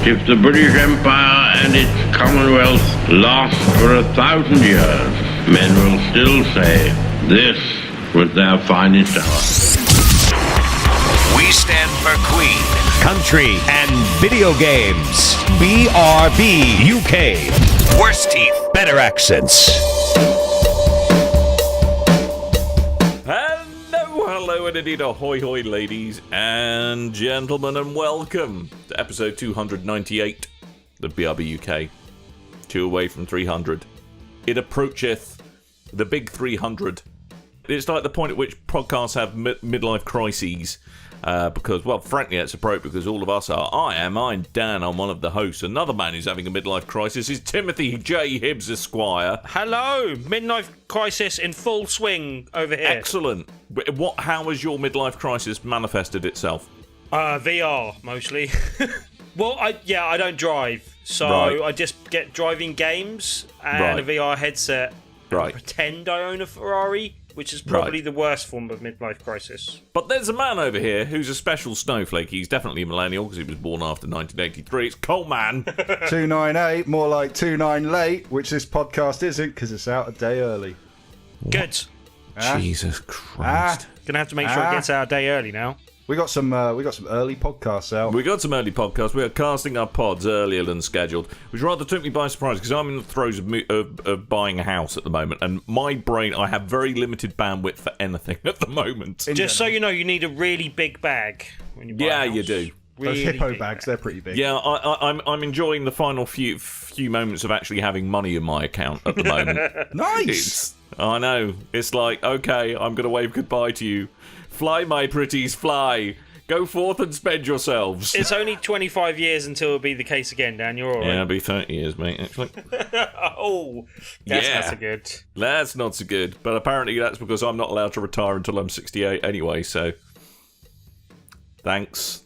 If the British Empire and its Commonwealth last for 1,000 years, men will still say this was their finest hour. We stand for Queen, country, and video games. BRB UK. Worse teeth, better accents. Hello, and indeed, ahoy, hoy, ladies and gentlemen, and welcome to episode 298 of BRB UK. 2 away from 300. It approacheth the big 300. It's like the point at which podcasts have midlife crises. Because, well, frankly, it's appropriate because all of us are. I'm Dan, I'm one of the hosts. Another man who's having a midlife crisis is Timothy J. Hibbs Esquire. Hello, midlife crisis in full swing over here. Excellent. How has your midlife crisis manifested itself? VR, mostly. Well, I don't drive, so Right. I just get driving games and Right. a VR headset and Right. pretend I own a Ferrari, which is probably the worst form of midlife crisis. But there's a man over here who's a special snowflake. He's definitely a millennial because he was born after 1983. It's Coleman. 298, more like 29 late, which this podcast isn't because it's out a day early. Good. Jesus Christ. Gonna have to make sure it gets out a day early now. We got some early podcasts out. We got some early podcasts. We are casting our pods earlier than scheduled, which rather took me by surprise because I'm in the throes of buying a house at the moment, and my brain, I have very limited bandwidth for anything at the moment. Just so you know, you need a really big bag when you buy a house. You do. Those Really hippo big bags, they're pretty big. Yeah, I'm enjoying the final few moments of actually having money in my account at the moment. Nice! I know. It's like, okay, I'm going to wave goodbye to you. Fly, my pretties, fly. Go forth and spend yourselves. It's only 25 years until it'll be the case again, Dan. You're all right. Yeah, it'll be 30 years, mate, actually. Oh, that's Yeah. not so good. That's not so good. But apparently that's because I'm not allowed to retire until I'm 68 anyway, so... Thanks,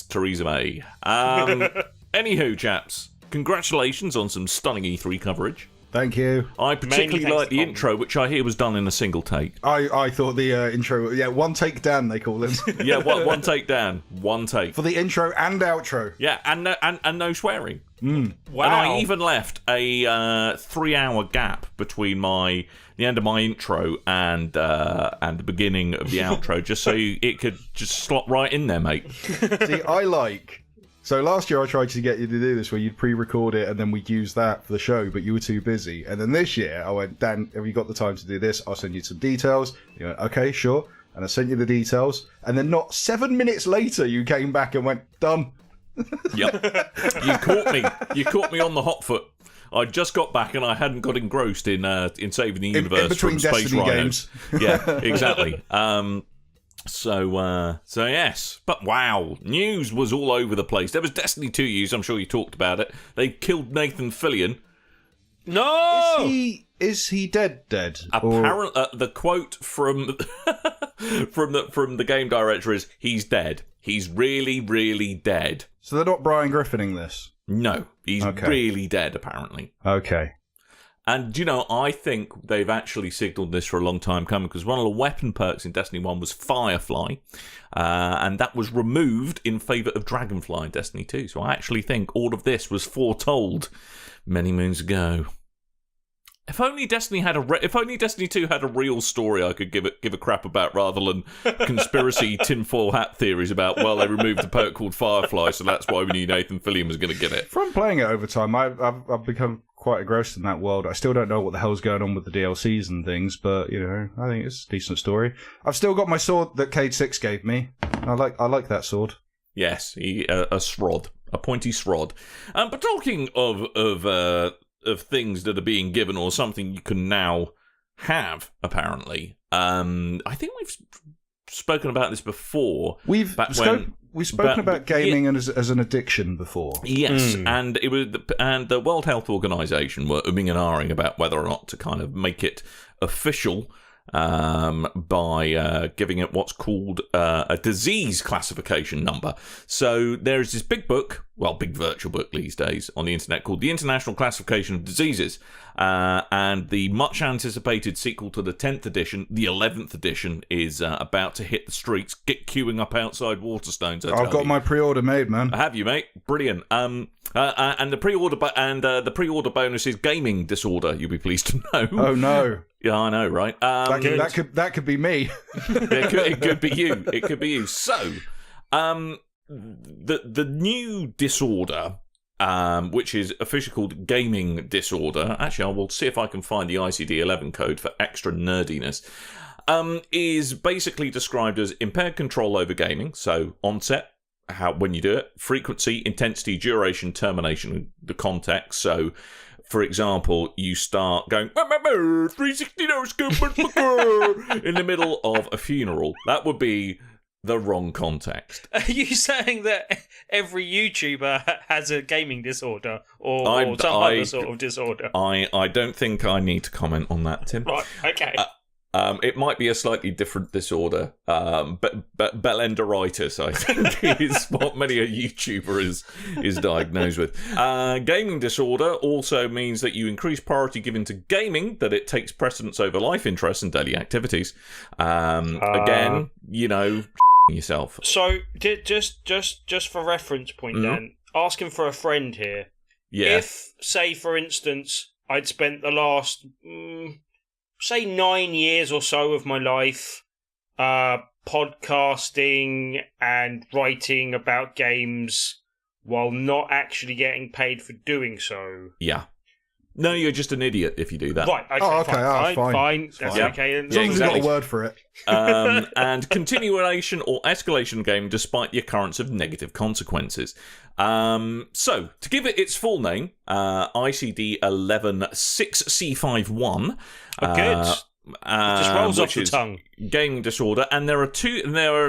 Theresa May. Anywho, chaps, congratulations on some stunning E3 coverage. Thank you. I particularly like the intro, which I hear was done in a single take. I thought the intro, one take Dan, they call it. Yeah, one take, Dan. One take. For the intro and outro. Yeah, and no swearing. Wow. And I even left a 3-hour gap between the end of my intro and the beginning of the outro, just so it could just slot right in there, mate. See, So last year I tried to get you to do this where you'd pre-record it and then we'd use that for the show, but you were too busy. And then this year I went, Dan, have you got the time to do this? I'll send you some details. You went, okay, sure. And I sent you the details. And then not 7 minutes later you came back and went, done. Yep. You caught me on the hot foot. I just got back and I hadn't got engrossed in saving the universe in between from Space Destiny Rhinos. games. Yeah, exactly. So yes, but wow, news was all over the place. There was Destiny 2 news. I'm sure you talked about it. They killed Nathan Fillion. No! Is he dead? Apparently, the quote from from the game director is, "He's dead. He's really, really dead." So they're not Brian Griffining this? No, he's really dead, apparently. Okay. And, I think they've actually signalled this for a long time coming, because one of the weapon perks in Destiny 1 was Firefly, and that was removed in favour of Dragonfly in Destiny 2. So I actually think all of this was foretold many moons ago. If only Destiny 2 had a real story I could give a crap about, rather than conspiracy tinfoil hat theories about, well, they removed a perk called Firefly, so that's why we knew Nathan Fillion was going to get it. From playing it over time, I've become quite engrossed in that world. I still don't know what the hell's going on with the DLCs and things, but I think it's a decent story. I've still got my sword that Cade 6 gave me. I like that sword. Yes, a srod, a pointy srod. But talking of things that are being given or something you can now have, apparently. I think we've spoken about this before. We've spoken about gaming as an addiction before. Yes, and the World Health Organization were umming and ahhing about whether or not to kind of make it official by giving it what's called a disease classification number. So there's this big book big virtual book these days on the internet called The International Classification of Diseases. And the much anticipated sequel to the 10th edition, the 11th edition, is about to hit the streets. Get queuing up outside Waterstones. I've got my pre-order made, man. Have you, mate? Brilliant. And the pre-order bonus is gaming disorder. You'll be pleased to know. Oh no. Yeah, I know, right? That could be me. It could be you. It could be you. So, the new disorder, which is officially called gaming disorder. Actually, I will see if I can find the ICD-11 code for extra nerdiness. Is basically described as impaired control over gaming. So onset, when you do it, frequency, intensity, duration, termination, the context. So, for example, you start going 360 no scope in the middle of a funeral. That would be the wrong context. Are you saying that every YouTuber has a gaming disorder or some other sort of disorder? I don't think I need to comment on that, Tim. Right, okay. It might be a slightly different disorder, but Bellenderitis, I think, is what many a YouTuber is diagnosed with. Gaming disorder also means that you increase priority given to gaming, that it takes precedence over life interests and daily activities. Again, yourself. So, just for reference point, Dan, asking for a friend here. Yeah. If, say, for instance, I'd spent the last, say, 9 years or so of my life podcasting and writing about games while not actually getting paid for doing so. Yeah. No, you're just an idiot if you do that. Right, okay, fine. That's okay. As long as you've got a word for it. And continuation or escalation of game despite the occurrence of negative consequences. So, to give it its full name, ICD-11-6C51. Good. It just rolls off the tongue. Gaming disorder, and there are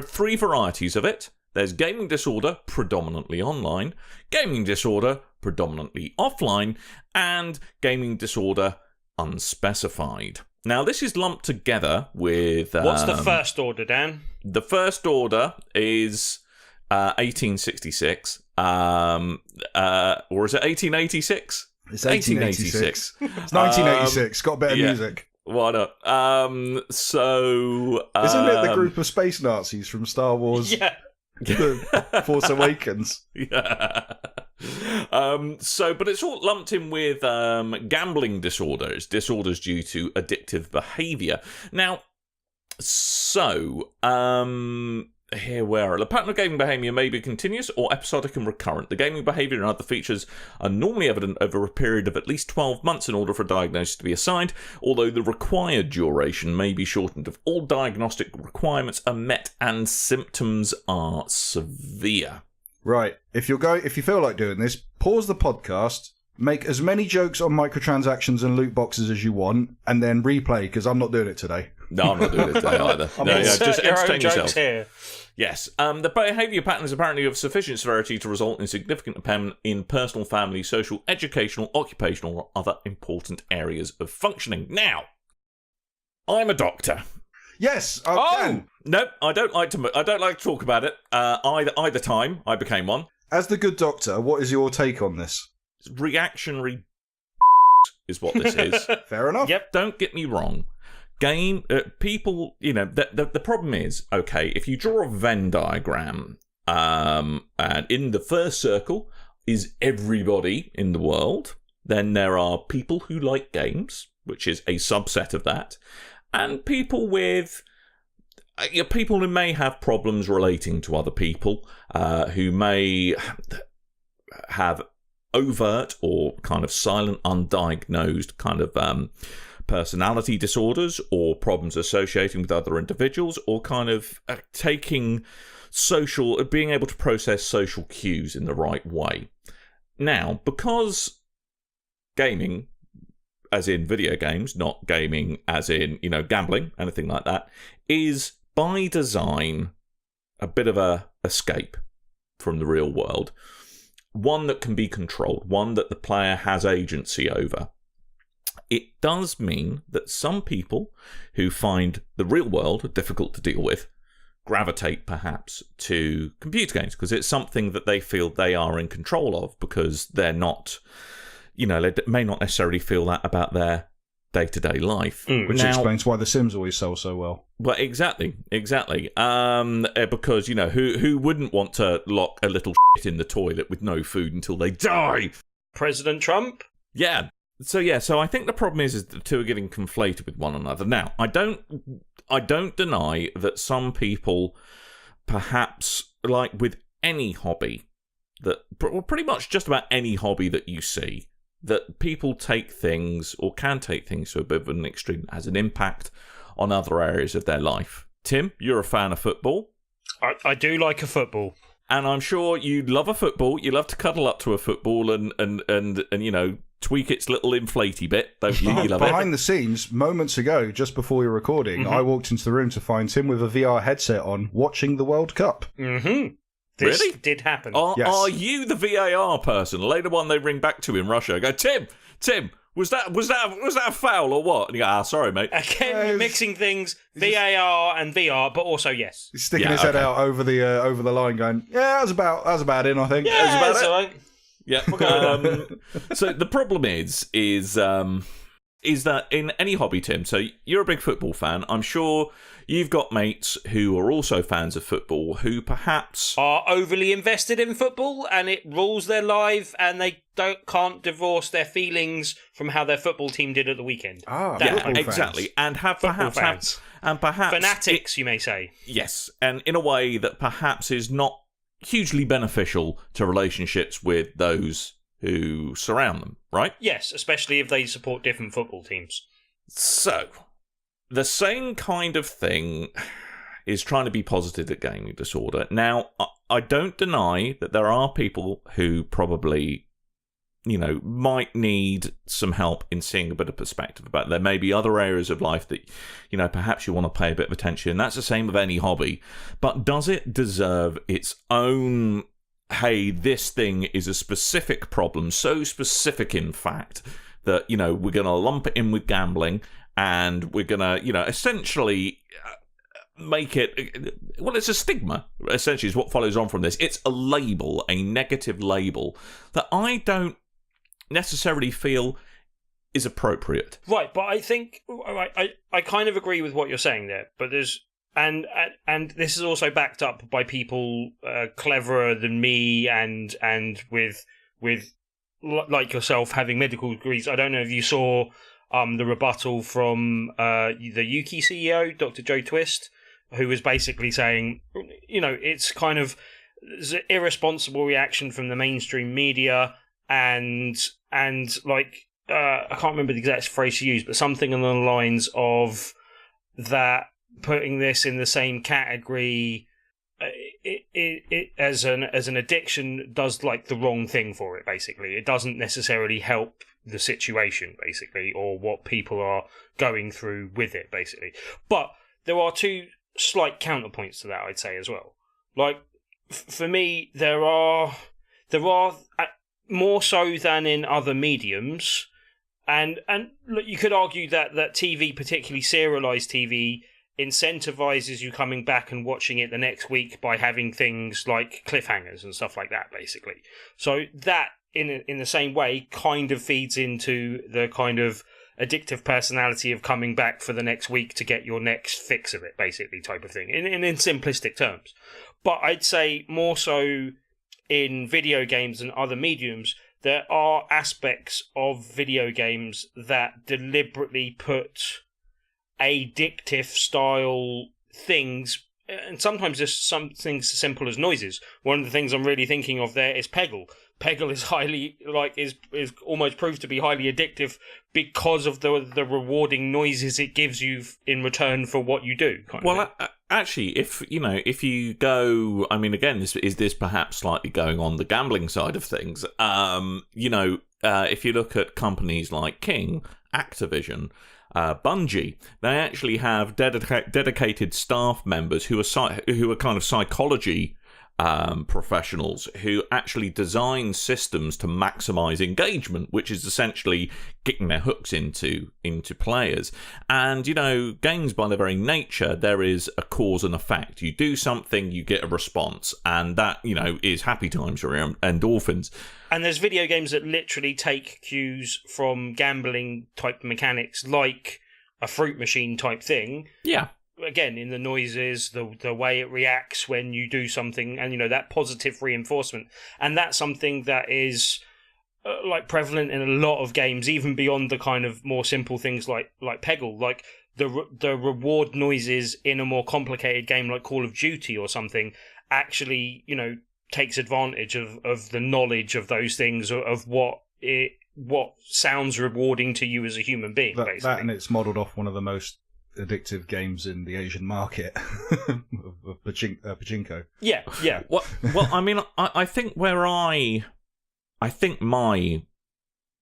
three varieties of it. There's gaming disorder, predominantly online, gaming disorder, predominantly offline, and gaming disorder unspecified. Now, this is lumped together with... What's the first order, Dan? The first order is 1866. Or is it 1886? It's 1886. It's 1986. Got better music. Why not? Isn't it the group of space Nazis from Star Wars? Yeah. The Force Awakens. Yeah. But it's all lumped in with gambling disorders due to addictive behaviour. Now, here where the pattern of gaming behaviour may be continuous or episodic and recurrent. The gaming behaviour and other features are normally evident over a period of at least 12 months in order for a diagnosis to be assigned, although the required duration may be shortened if all diagnostic requirements are met and symptoms are severe. Right. If you feel like doing this, pause the podcast, make as many jokes on microtransactions and loot boxes as you want, and then replay, because I'm not doing it today. No, I'm not doing it today either. Just entertain yourself. Here. Yes. The behaviour pattern is apparently of sufficient severity to result in significant impairment in personal, family, social, educational, occupational, or other important areas of functioning. Now, I'm a doctor. Yes. No, I don't like to talk about it. Either time I became one. As the good doctor, what is your take on this? Reactionary is what this is. Fair enough. Yep. Don't get me wrong. People, the problem is, okay, if you draw a Venn diagram, and in the first circle is everybody in the world, then there are people who like games, which is a subset of that, and people with... people who may have problems relating to other people, who may have overt or kind of silent, undiagnosed kind of personality disorders or problems associating with other individuals, or kind of being able to process social cues in the right way. Now, because gaming, as in video games, not gaming as in, gambling, anything like that, is by design a bit of a escape from the real world. One that can be controlled, one that the player has agency over. It does mean that some people who find the real world difficult to deal with gravitate perhaps to computer games because it's something that they feel they are in control of because they're not, they may not necessarily feel that about their day-to-day life. Which explains why The Sims always sell so well. Well, exactly. Because, who wouldn't want to lock a little shit in the toilet with no food until they die? President Trump? Yeah. So I think the problem is the two are getting conflated with one another. Now, I don't deny that some people, perhaps, like with any hobby, pretty much just about any hobby that you see, that people take things or can take things to a bit of an extreme that has an impact on other areas of their life. Tim, you're a fan of football. I do like a football. And I'm sure you love a football. You love to cuddle up to a football and tweak its little inflatey bit, don't you? You love Behind the scenes, moments ago, just before we were recording, I walked into the room to find Tim with a VR headset on, watching the World Cup. Mm-hmm. This really? did happen. Yes. Are you the VAR person? Later on, they ring back to in Russia. Go, Tim, was that a foul or what? And you go, sorry, mate. Again, you're mixing things, VAR and VR, but also yes. He's sticking his head out over the line, going, "Yeah, that was about in, I think." Yeah, that's about it. Right. Yeah. So the problem is that in any hobby, Tim, so you're a big football fan. I'm sure you've got mates who are also fans of football who perhaps are overly invested in football and it rules their life and they can't divorce their feelings from how their football team did at the weekend. Exactly. And perhaps fanatics, you may say. Yes, and in a way that perhaps is not hugely beneficial to relationships with those who surround them, right? Yes, especially if they support different football teams. So, the same kind of thing is trying to be positive at gaming disorder. Now, I don't deny that there are people who probably, might need some help in seeing a bit of perspective about it. There may be other areas of life that, perhaps you want to pay a bit of attention. That's the same with any hobby. But does it deserve its own, hey, this thing is a specific problem, so specific, in fact, that, we're going to lump it in with gambling and we're going to, essentially make it... Well, it's a stigma, essentially, is what follows on from this. It's a label, a negative label, that I don't necessarily feel is appropriate. Right, but I think... I kind of agree with what you're saying there, but there's... And this is also backed up by people cleverer than me and with like yourself having medical degrees. I don't know if you saw the rebuttal from the UK CEO, Dr. Joe Twist, who was basically saying, it's kind of an irresponsible reaction from the mainstream media and like I can't remember the exact phrase he used, but something along the lines of that. Putting this in the same category, it as an addiction does like the wrong thing for it. Basically, it doesn't necessarily help the situation, basically, or what people are going through with it, basically. But there are two slight counterpoints to that, I'd say as well. Like for me, there are more so than in other mediums, and look, you could argue that TV, particularly serialized TV, incentivizes you coming back and watching it the next week by having things like cliffhangers and stuff like that, basically. So that, in the same way, kind of feeds into the kind of addictive personality of coming back for the next week to get your next fix of it, basically, type of thing, in simplistic terms. But I'd say more so in video games and other mediums, there are aspects of video games that deliberately put addictive style things, and sometimes there's some things as simple as noises. One of the things I'm really thinking of there is Peggle. Peggle is highly is almost proved to be highly addictive because of the rewarding noises it gives you in return for what you do. Actually, if you go, I mean, again, this perhaps slightly going on the gambling side of things. If you look at companies like King, Activision, Bungie, they actually have dedicated staff members who are kind of psychology professionals who actually design systems to maximize engagement, which is essentially getting their hooks into players. And, games by their very nature, there is a cause and effect. You do something, you get a response, and that, is happy times or endorphins. And there's video games that literally take cues from gambling type mechanics, like a fruit machine type thing. Yeah. Again, in the noises, the way it reacts when you do something, and that positive reinforcement, and that's something that is prevalent in a lot of games, even beyond the kind of more simple things like Peggle, like the reward noises in a more complicated game like Call of Duty or something actually takes advantage of the knowledge of those things, of what sounds rewarding to you as a human being. Basically, that and it's modelled off one of the most addictive games in the Asian market of pachinko. Yeah. Well, I mean, I think I think my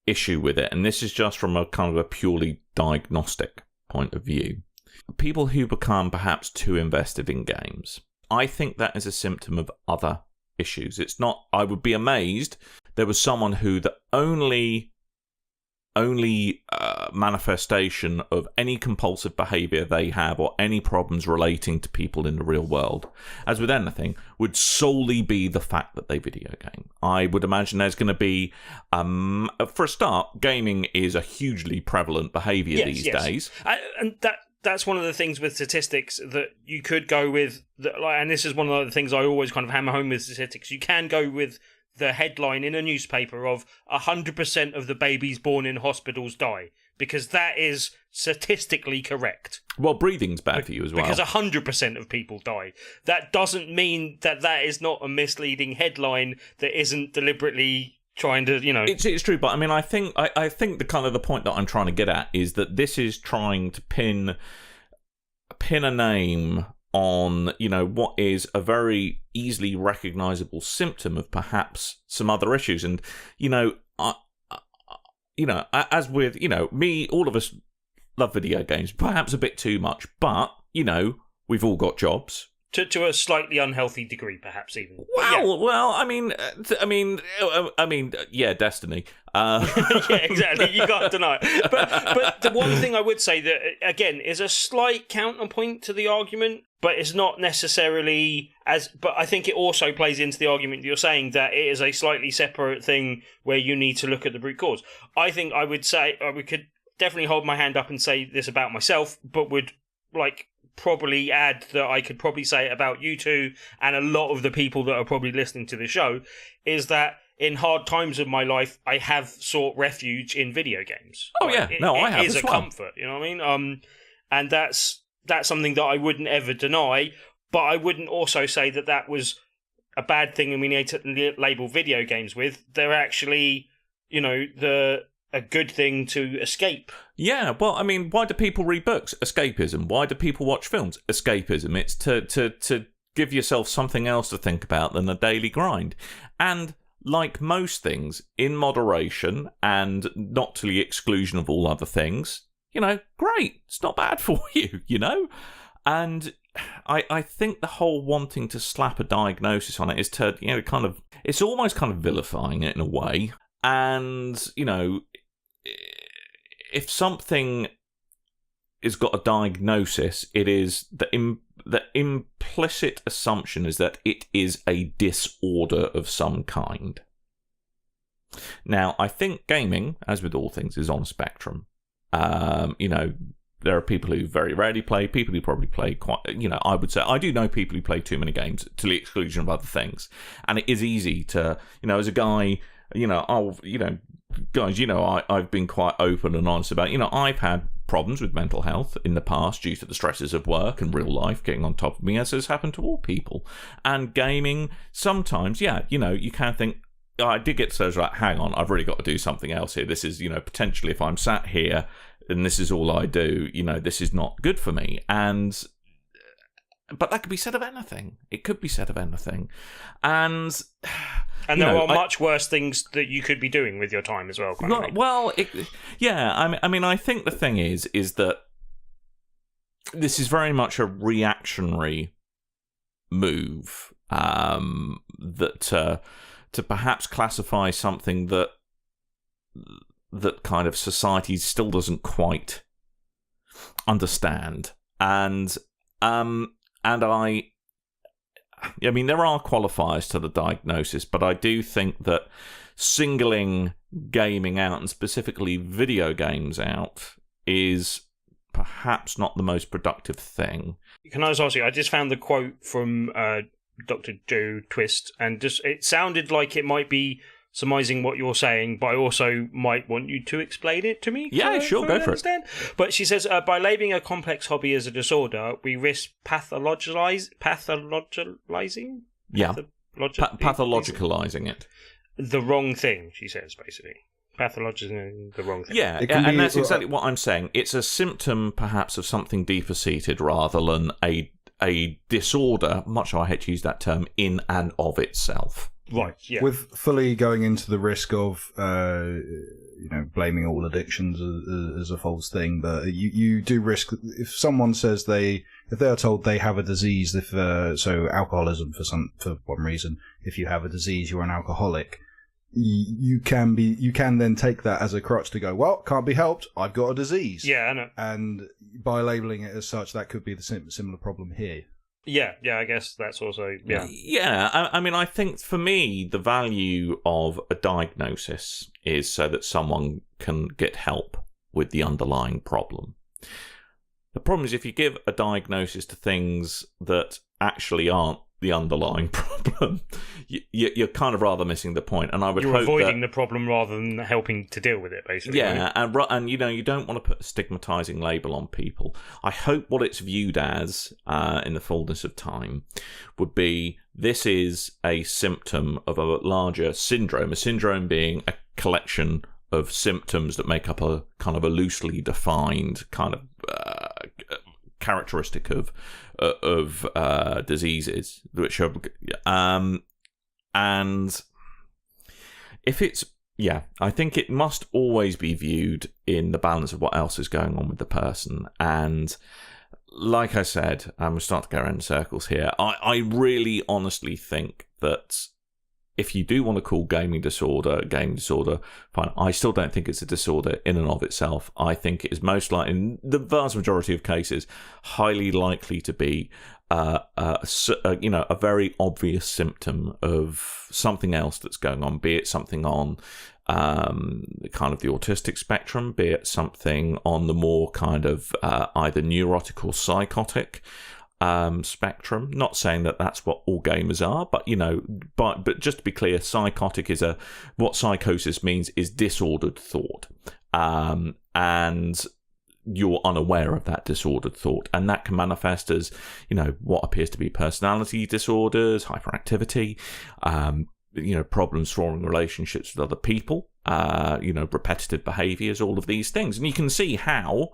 issue with it, and this is just from a kind of a purely diagnostic point of view, people who become perhaps too invested in games, I think that is a symptom of other issues. It's not. I would be amazed there was someone who the only manifestation of any compulsive behaviour they have or any problems relating to people in the real world, as with anything, would solely be the fact that they video game. I would imagine there's going to be, for a start, gaming is a hugely prevalent behaviour these days. And that's one of the things with statistics that you could go with, and this is one of the things I always kind of hammer home with statistics. You can go with the headline in a newspaper of 100% of the babies born in hospitals die, because that is statistically correct. Well, breathing's bad for you as well. Because 100% of people die. That doesn't mean that is not a misleading headline that isn't deliberately trying to, It's true, but I mean, I think the kind of the point that I'm trying to get at is that this is trying to pin a name on, what is a very easily recognizable symptom of perhaps some other issues. And, as with, me, all of us love video games, perhaps a bit too much, but, we've all got jobs. To a slightly unhealthy degree, perhaps even. Well, I mean, yeah, Destiny. Yeah, exactly. You can't deny it. But the one thing I would say that, again, is a slight counterpoint to the argument, but it's not necessarily but I think it also plays into the argument that you're saying that it is a slightly separate thing where you need to look at the root cause. I think I would say, we could definitely hold my hand up and say this about myself, but would, probably add that I could probably say it about you two and a lot of the people that are probably listening to the show, is that in hard times of my life, I have sought refuge in video games. Oh, yeah. I have. It is a comfort, you know what I mean? And that's something that I wouldn't ever deny, but I wouldn't also say that was a bad thing and we need to label video games with. They're actually, a good thing to escape. Yeah, well, I mean, why do people read books? Escapism. Why do people watch films? Escapism. It's to give yourself something else to think about than a daily grind. And like most things, in moderation and not to the exclusion of all other things, great. It's not bad for you, And I think the whole wanting to slap a diagnosis on it is to, it's almost kind of vilifying it in a way. And, if something has got a diagnosis, it is the implicit assumption is that it is a disorder of some kind. Now, I think gaming, as with all things, is on a spectrum. There are people who very rarely play, people who probably play quite, I would say, I do know people who play too many games to the exclusion of other things. And it is easy to, as a guy, guys, I've been quite open and honest about, I've had problems with mental health in the past due to the stresses of work and real life getting on top of me, as has happened to all people. And gaming, sometimes, you can think, I did get to those, hang on, I've really got to do something else here. This is, potentially if I'm sat here and this is all I do, this is not good for me. But that could be said of anything. It could be said of anything. And there are much worse things that you could be doing with your time as well. I think the thing is that this is very much a reactionary move. that to perhaps classify something that kind of society still doesn't quite understand. And I mean, there are qualifiers to the diagnosis, but I do think that singling gaming out, and specifically video games out, is perhaps not the most productive thing. Can I just ask you, I just found the quote from Dr. Joe Twist, and it sounded like it might be surmising what you're saying, but I also might want you to explain it to me. Yeah, sure, go for it. But she says, by labelling a complex hobby as a disorder, we risk pathologizing? Yeah, pathologicalizing it. The wrong thing, she says, basically. Pathologizing the wrong thing. Yeah, and that's exactly what I'm saying. It's a symptom, perhaps, of something deeper seated rather than a disorder, much as I hate to use that term, in and of itself. Right, yeah. With fully going into the risk of, blaming all addictions as a false thing, but you do risk, if someone says if they are told they have a disease, so alcoholism for one reason, if you have a disease, you're an alcoholic, you can then take that as a crutch to go, well, can't be helped, I've got a disease. Yeah, I know. And by labelling it as such, that could be the similar problem here. Yeah, I guess that's also, yeah. Yeah, I mean, I think for me, the value of a diagnosis is so that someone can get help with the underlying problem. The problem is if you give a diagnosis to things that actually aren't the underlying problem, you're kind of rather missing the point. And I would you're hope avoiding the problem rather than helping to deal with it, basically. Yeah, and you don't want to put a stigmatizing label on people. I hope what it's viewed as in the fullness of time would be this is a symptom of a larger syndrome. A syndrome being a collection of symptoms that make up a kind of a loosely defined kind of characteristic of diseases, which are and if it's I think it must always be viewed in the balance of what else is going on with the person. And like I said, I'm starting to go around in circles here. I really honestly think that if you do want to call gaming disorder, fine. I still don't think it's a disorder in and of itself. I think it is most likely, in the vast majority of cases, highly likely to be a very obvious symptom of something else that's going on, be it something on kind of the autistic spectrum, be it something on the more kind of either neurotic or psychotic spectrum. Not saying that that's what all gamers are, but but just to be clear, psychotic is what psychosis means is disordered thought, and you're unaware of that disordered thought, and that can manifest as what appears to be personality disorders, hyperactivity, problems forming relationships with other people, repetitive behaviors, all of these things. And you can see how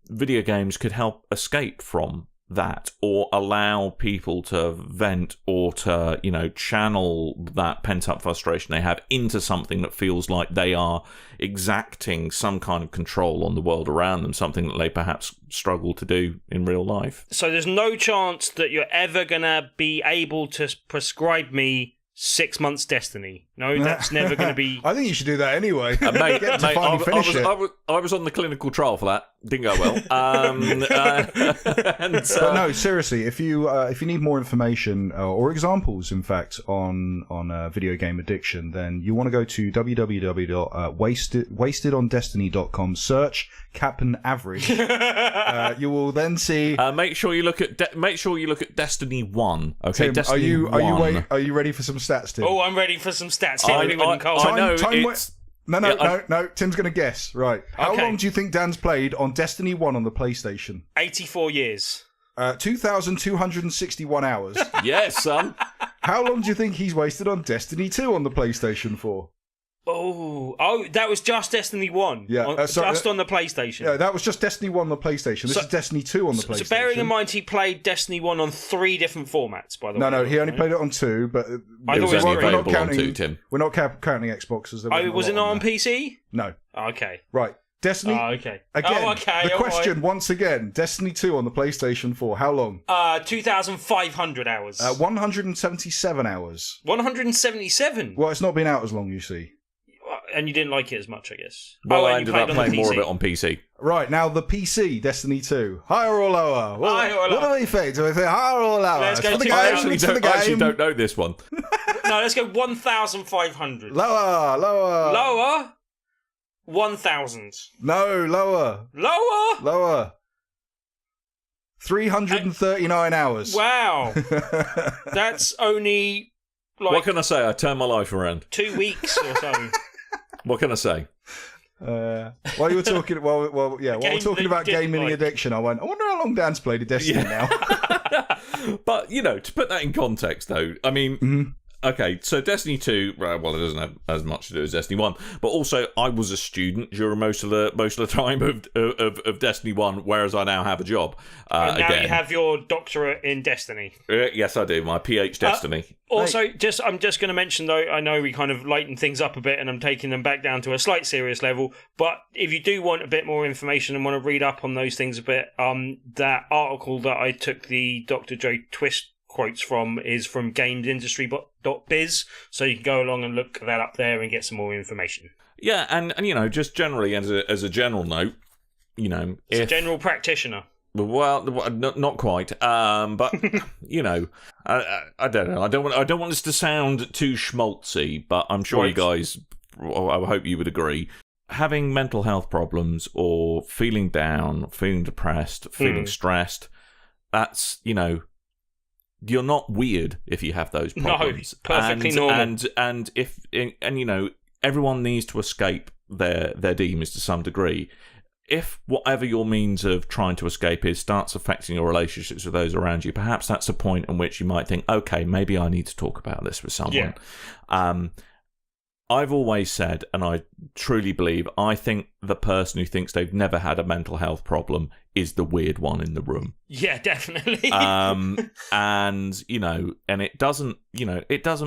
video games could help escape from that, or allow people to vent or to channel that pent-up frustration they have into something that feels like they are exacting some kind of control on the world around them, something that they perhaps struggle to do in real life. So there's no chance that you're ever gonna be able to prescribe me 6 months Destiny. No, that's never going to be... I think you should do that anyway. Mate, I was on the clinical trial for that. Didn't go well. But no, seriously, if you need more information or examples, in fact, on video game addiction, then you want to go to www.wastedondestiny.com, search Captain Average. You will then see... Make sure you look at Destiny 1. Okay, Tim, Destiny 1. Are you ready for some stats, Tim? Oh, I'm ready for some stats. I know. No. Tim's going to guess. Right. How long do you think Dan's played on Destiny 1 on the PlayStation? 84 years. 2,261 hours. Yes, son. How long do you think he's wasted on Destiny 2 on the PlayStation 4? Oh, that was just Destiny 1. Yeah, just on the PlayStation. Yeah, that was just Destiny 1 on the PlayStation. This is Destiny 2 on the PlayStation. So bearing in mind he played Destiny 1 on 3 different formats, by the way. No, he only played it on 2, but it was only available on 2, Tim. We're not counting Xbox as was it not on PC? No. Okay. Right. Destiny. Okay. Again, okay. the question once again: Destiny 2 on the PlayStation 4. How long? 2,500 hours. 177 hours. 177. Well, it's not been out as long, you see. And you didn't like it as much, I guess. Well, I and ended you up played on playing the more of PC. it on PC. Right, now the PC, Destiny 2. Higher or lower? Higher or lower? What do we think? Do we think higher or lower? Let's go For the to- game, I it's for the actually game. don't know this one. No, let's go 1,500. Lower. Lower? 1,000. No, lower. Lower? 339 hours. Wow. That's only, like, What can I say? I turned my life around. 2 weeks or so. What can I say? While you were talking, while we're talking about didn't gaming like. addiction, I went, I wonder how long Dan's played Destiny now. But, to put that in context, though, I mean, okay, so Destiny 2, well, it doesn't have as much to do as Destiny 1, but also I was a student during most of the time of Destiny 1, whereas I now have a job. And now again. you have your doctorate in Destiny. Yes, I do. My PH Destiny. Also, I'm just going to mention, though, I know we kind of lighten things up a bit and I'm taking them back down to a slight serious level, but if you do want a bit more information and want to read up on those things a bit, that article that I took the Dr. Joe Twist quotes from is from gamesindustry.biz, so you can go along and look that up there and get some more information. Yeah, and just generally, as a general note, It's a general practitioner. Well, not quite. But I don't know. I don't want this to sound too schmaltzy, but I'm sure you guys. I hope you would agree. Having mental health problems or feeling down, feeling depressed, feeling stressed. That's you're not weird if you have those problems. No, perfectly normal. And if everyone needs to escape their demons to some degree. If whatever your means of trying to escape is starts affecting your relationships with those around you, perhaps that's a point in which you might think, okay, maybe I need to talk about this with someone. Yeah. I've always said, and I truly believe, I think the person who thinks they've never had a mental health problem is the weird one in the room. Yeah, definitely. And it doesn't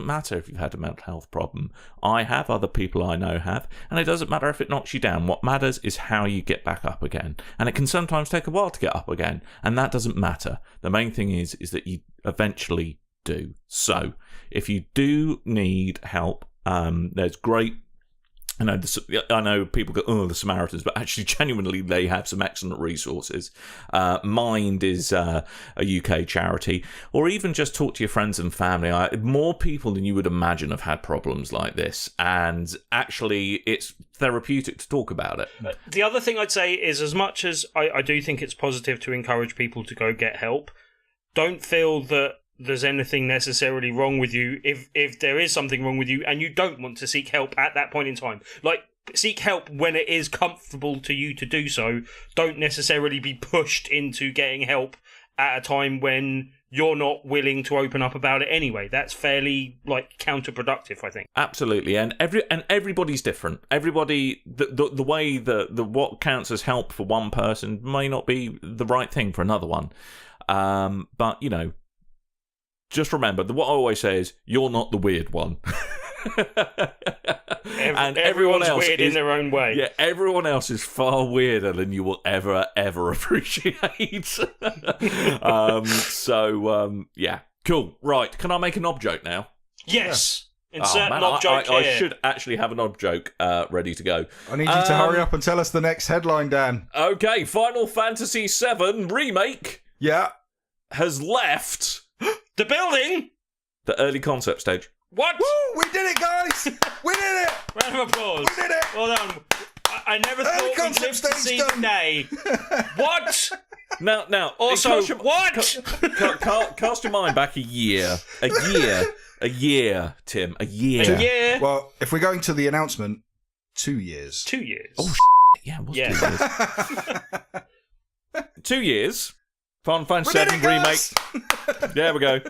matter if you've had a mental health problem. I have, other people I know have, and it doesn't matter if it knocks you down. What matters is how you get back up again. And it can sometimes take a while to get up again, and that doesn't matter. The main thing is that you eventually do. So, if you do need help, there's great. I know people go, oh, the Samaritans, but actually, genuinely, they have some excellent resources. Mind is a UK charity, or even just talk to your friends and family. More people than you would imagine have had problems like this, and actually, it's therapeutic to talk about it. The other thing I'd say is, as much as I do think it's positive to encourage people to go get help, don't feel that there's anything necessarily wrong with you if there is something wrong with you and you don't want to seek help at that point in time. Like, seek help when it is comfortable to you to do so. Don't necessarily be pushed into getting help at a time when you're not willing to open up about it anyway. That's fairly, counterproductive, I think. Absolutely, and everybody's different. Everybody, the way what counts as help for one person may not be the right thing for another one. But just remember that what I always say is, you're not the weird one. And everyone else weird in their own way. Yeah, everyone else is far weirder than you will ever appreciate. Yeah, cool. Right, can I make an ob joke now? Yes. Insert an ob joke here. I should actually have an ob joke ready to go. I need you to hurry up and tell us the next headline, Dan. Okay, Final Fantasy VII Remake has left the building. The early concept stage. What? Woo! We did it, guys! We did it! Round of applause. We did it! Well done. I never thought we'd live to see the day. What? Now. Also, what? Cast your mind back a year, Tim. A year. A year. Well, if we're going to the announcement, 2 years. 2 years. Oh, yeah, it was 2 years. 2 years. Final Fantasy VII Remake. There we go.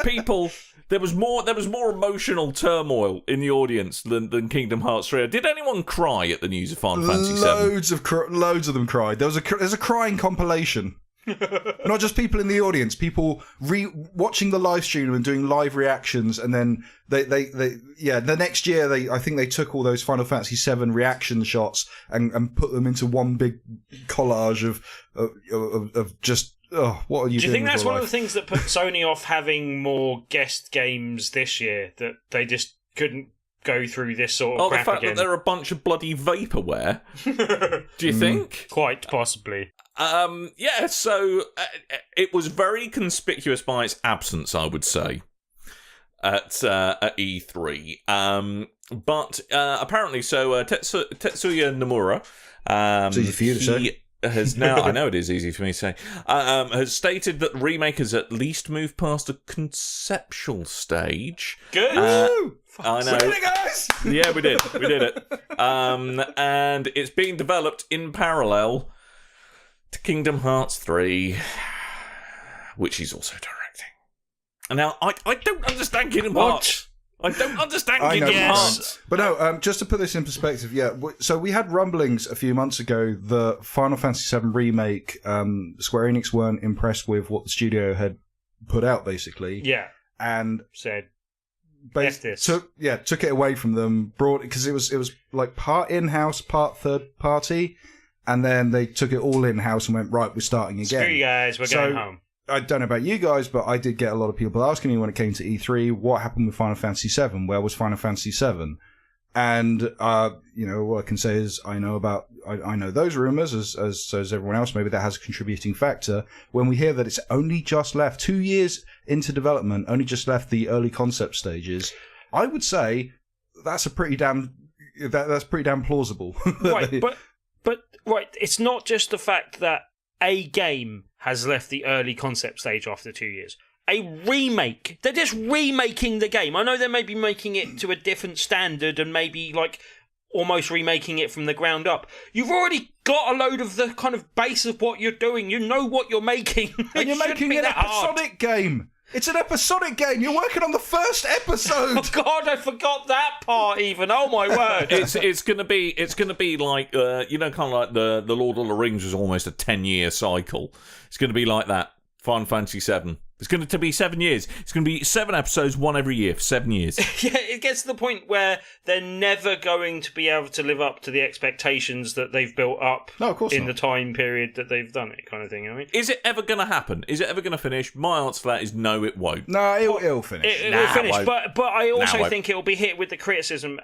People, there was more emotional turmoil in the audience than Kingdom Hearts 3. Did anyone cry at the news of Final Fantasy VII? Loads of them cried. There's a crying compilation. Not just people in the audience, people watching the live stream and doing live reactions, and then the next year I think they took all those Final Fantasy VII reaction shots and put them into one big collage of just. Oh, what are you doing? Do you think that's one of the things that put Sony off having more guest games this year? That they just couldn't go through this sort of crap the fact again? that they're a bunch of bloody vaporware. Do you think? Quite possibly. So it was very conspicuous by its absence, I would say, at E3. But apparently, Tetsuya Nomura, it's easy for you to say. Has now, I know it is easy for me to say, has stated that Remake has at least moved past a conceptual stage. Good. I know. Really, guys? Yeah, we did it. And it's being developed in parallel to Kingdom Hearts 3, which he's also directing. Now, I don't understand Kingdom Hearts. I don't understand Kingdom Hearts. But no, just to put this in perspective, so we had rumblings a few months ago that Final Fantasy VII Remake, Square Enix weren't impressed with what the studio had put out, basically. Yeah. And said, took it away from them, brought it, because it was like part in-house, part third party, and then they took it all in-house and went, right, we're starting again. Screw you guys, we're going home. I don't know about you guys, but I did get a lot of people asking me when it came to E3, what happened with Final Fantasy VII? Where was Final Fantasy VII? And, what I can say is I know those rumors as everyone else. Maybe that has a contributing factor. When we hear that it's only just left 2 years into development, only just left the early concept stages, I would say that's pretty damn plausible. Right, but it's not just the fact that a game has left the early concept stage after 2 years. A remake. They're just remaking the game. I know they may be making it to a different standard and maybe like almost remaking it from the ground up. You've already got a load of the kind of base of what you're doing. You know what you're making. And you're making an episodic game. It's an episodic game. You're working on the first episode. Oh God, I forgot that part. Even oh my word, it's gonna be like kind of like the Lord of the Rings was almost a 10-year cycle. It's gonna be like that. Final Fantasy VII. It's going to be 7 years. It's going to be 7 episodes, one every year for 7 years. Yeah, it gets to the point where they're never going to be able to live up to the expectations that they've built up the time period that they've done it, kind of thing. You know what I mean? Is it ever going to happen? Is it ever going to finish? My answer to that is no, it won't. No, it'll finish. It'll finish, but I also think it'll be hit with the criticism.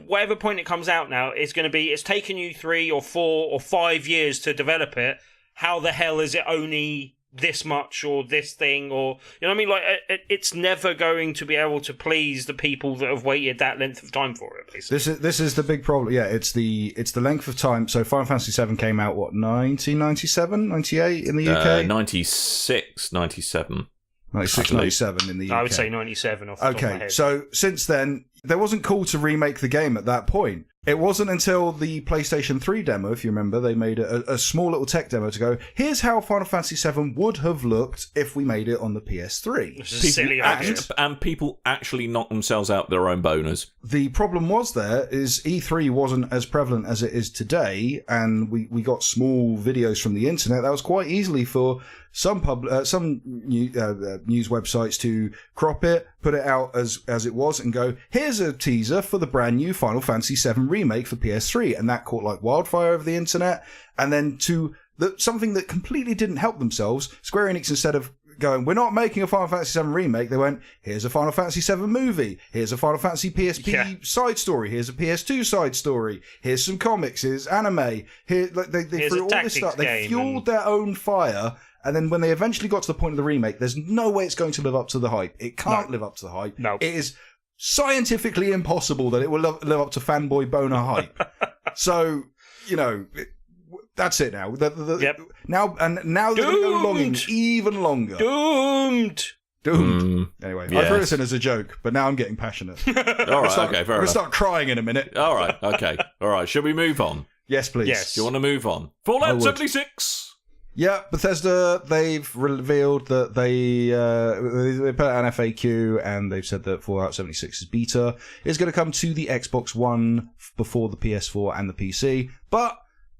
Whatever point it comes out now, it's going to be, it's taken you 3 or 4 or 5 years to develop it. How the hell is it only this much or this thing, or you know what I mean? Like it's never going to be able to please the people that have waited that length of time for it. Basically. This is the big problem. Yeah, it's the length of time. So Final Fantasy VII came out 1997, 98 in the UK. 96, 97. 96, 97 in the UK. I would say 97 off the top of my head. So since then, there wasn't call to remake the game at that point. It wasn't until the PlayStation 3 demo, if you remember, they made a small little tech demo to go, here's how Final Fantasy VII would have looked if we made it on the PS3. Which is a silly idea. And people actually knock themselves out their own boners. The problem was is E3 wasn't as prevalent as it is today, and we got small videos from the internet. That was quite easily for some news websites to crop it, put it out as it was, and go, here's a teaser for the brand new Final Fantasy VII Remake for PS3, and that caught like wildfire over the internet. And then something that completely didn't help themselves, Square Enix, instead of going, we're not making a Final Fantasy VII Remake, they went, here's a Final Fantasy VII movie, here's a Final Fantasy PSP side story, here's a PS2 side story, here's some comics, here's anime, here they threw all this stuff, they fueled their own fire. And then when they eventually got to the point of the remake, there's no way it's going to live up to the hype. It can't live up to the hype. No. It is scientifically impossible that it will live up to fanboy boner hype. So, that's it now. Yep. Now they're going to go longing even longer. Doomed. Anyway, I threw this in as a joke, but now I'm getting passionate. All right, okay, fair enough. I'm going to start crying in a minute. All right, okay. All right, shall we move on? Yes, please. Yes. Do you want to move on? Fallout 76! Yeah, Bethesda, they've revealed that they put out an FAQ, and they've said that Fallout 76's beta is going to come to the Xbox One before the PS4 and the PC, but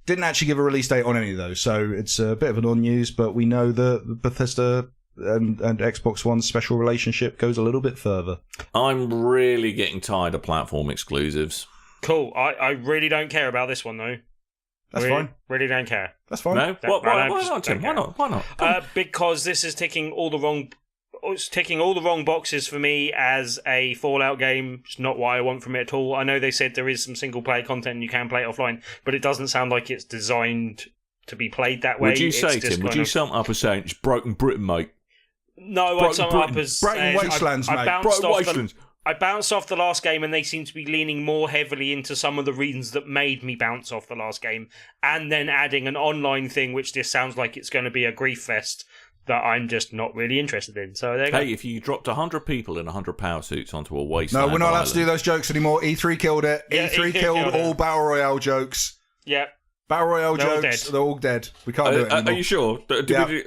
didn't actually give a release date on any of those, so it's a bit of an on-news, but we know that Bethesda and Xbox One's special relationship goes a little bit further. I'm really getting tired of platform exclusives. Cool. I really don't care about this one, though. That's fine. Really don't care. That's fine. No? Why not, Tim? Why not? Because this is ticking all the wrong boxes for me as a Fallout game. It's not what I want from it at all. I know they said there is some single-player content and you can play it offline, but it doesn't sound like it's designed to be played that way. Would you say, Tim, would you sum up as saying it's broken Britain, mate? No, I'd sum up as Brighton Wastelands, mate. I bounced off the last game, and they seem to be leaning more heavily into some of the reasons that made me bounce off the last game, and then adding an online thing, which just sounds like it's going to be a grief fest that I'm just not really interested in. So there you go. Hey, if you dropped 100 people in 100 power suits onto a wasteland, no, we're not allowed to do those jokes anymore. E3 killed it. Yeah, E3 killed all Battle Royale jokes. Yeah. Battle Royale They're all jokes, dead. they're all dead. We can't do it anymore. Are you sure?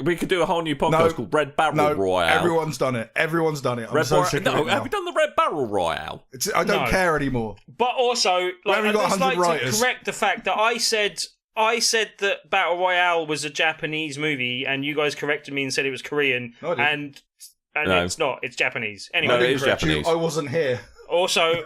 We could do a whole new podcast No. called Red Barrel Royale. Everyone's done it. I'm so sick of it now. Have you done the Red Barrel Royale? I don't No. care anymore. But also, haven't I'd got just 100 like writers. to correct the fact that I said that Battle Royale was a Japanese movie, and you guys corrected me and said it was Korean, No, I didn't. and No. it's not. It's Japanese. No, Anyway, it is Correct you, Japanese. I wasn't here. also,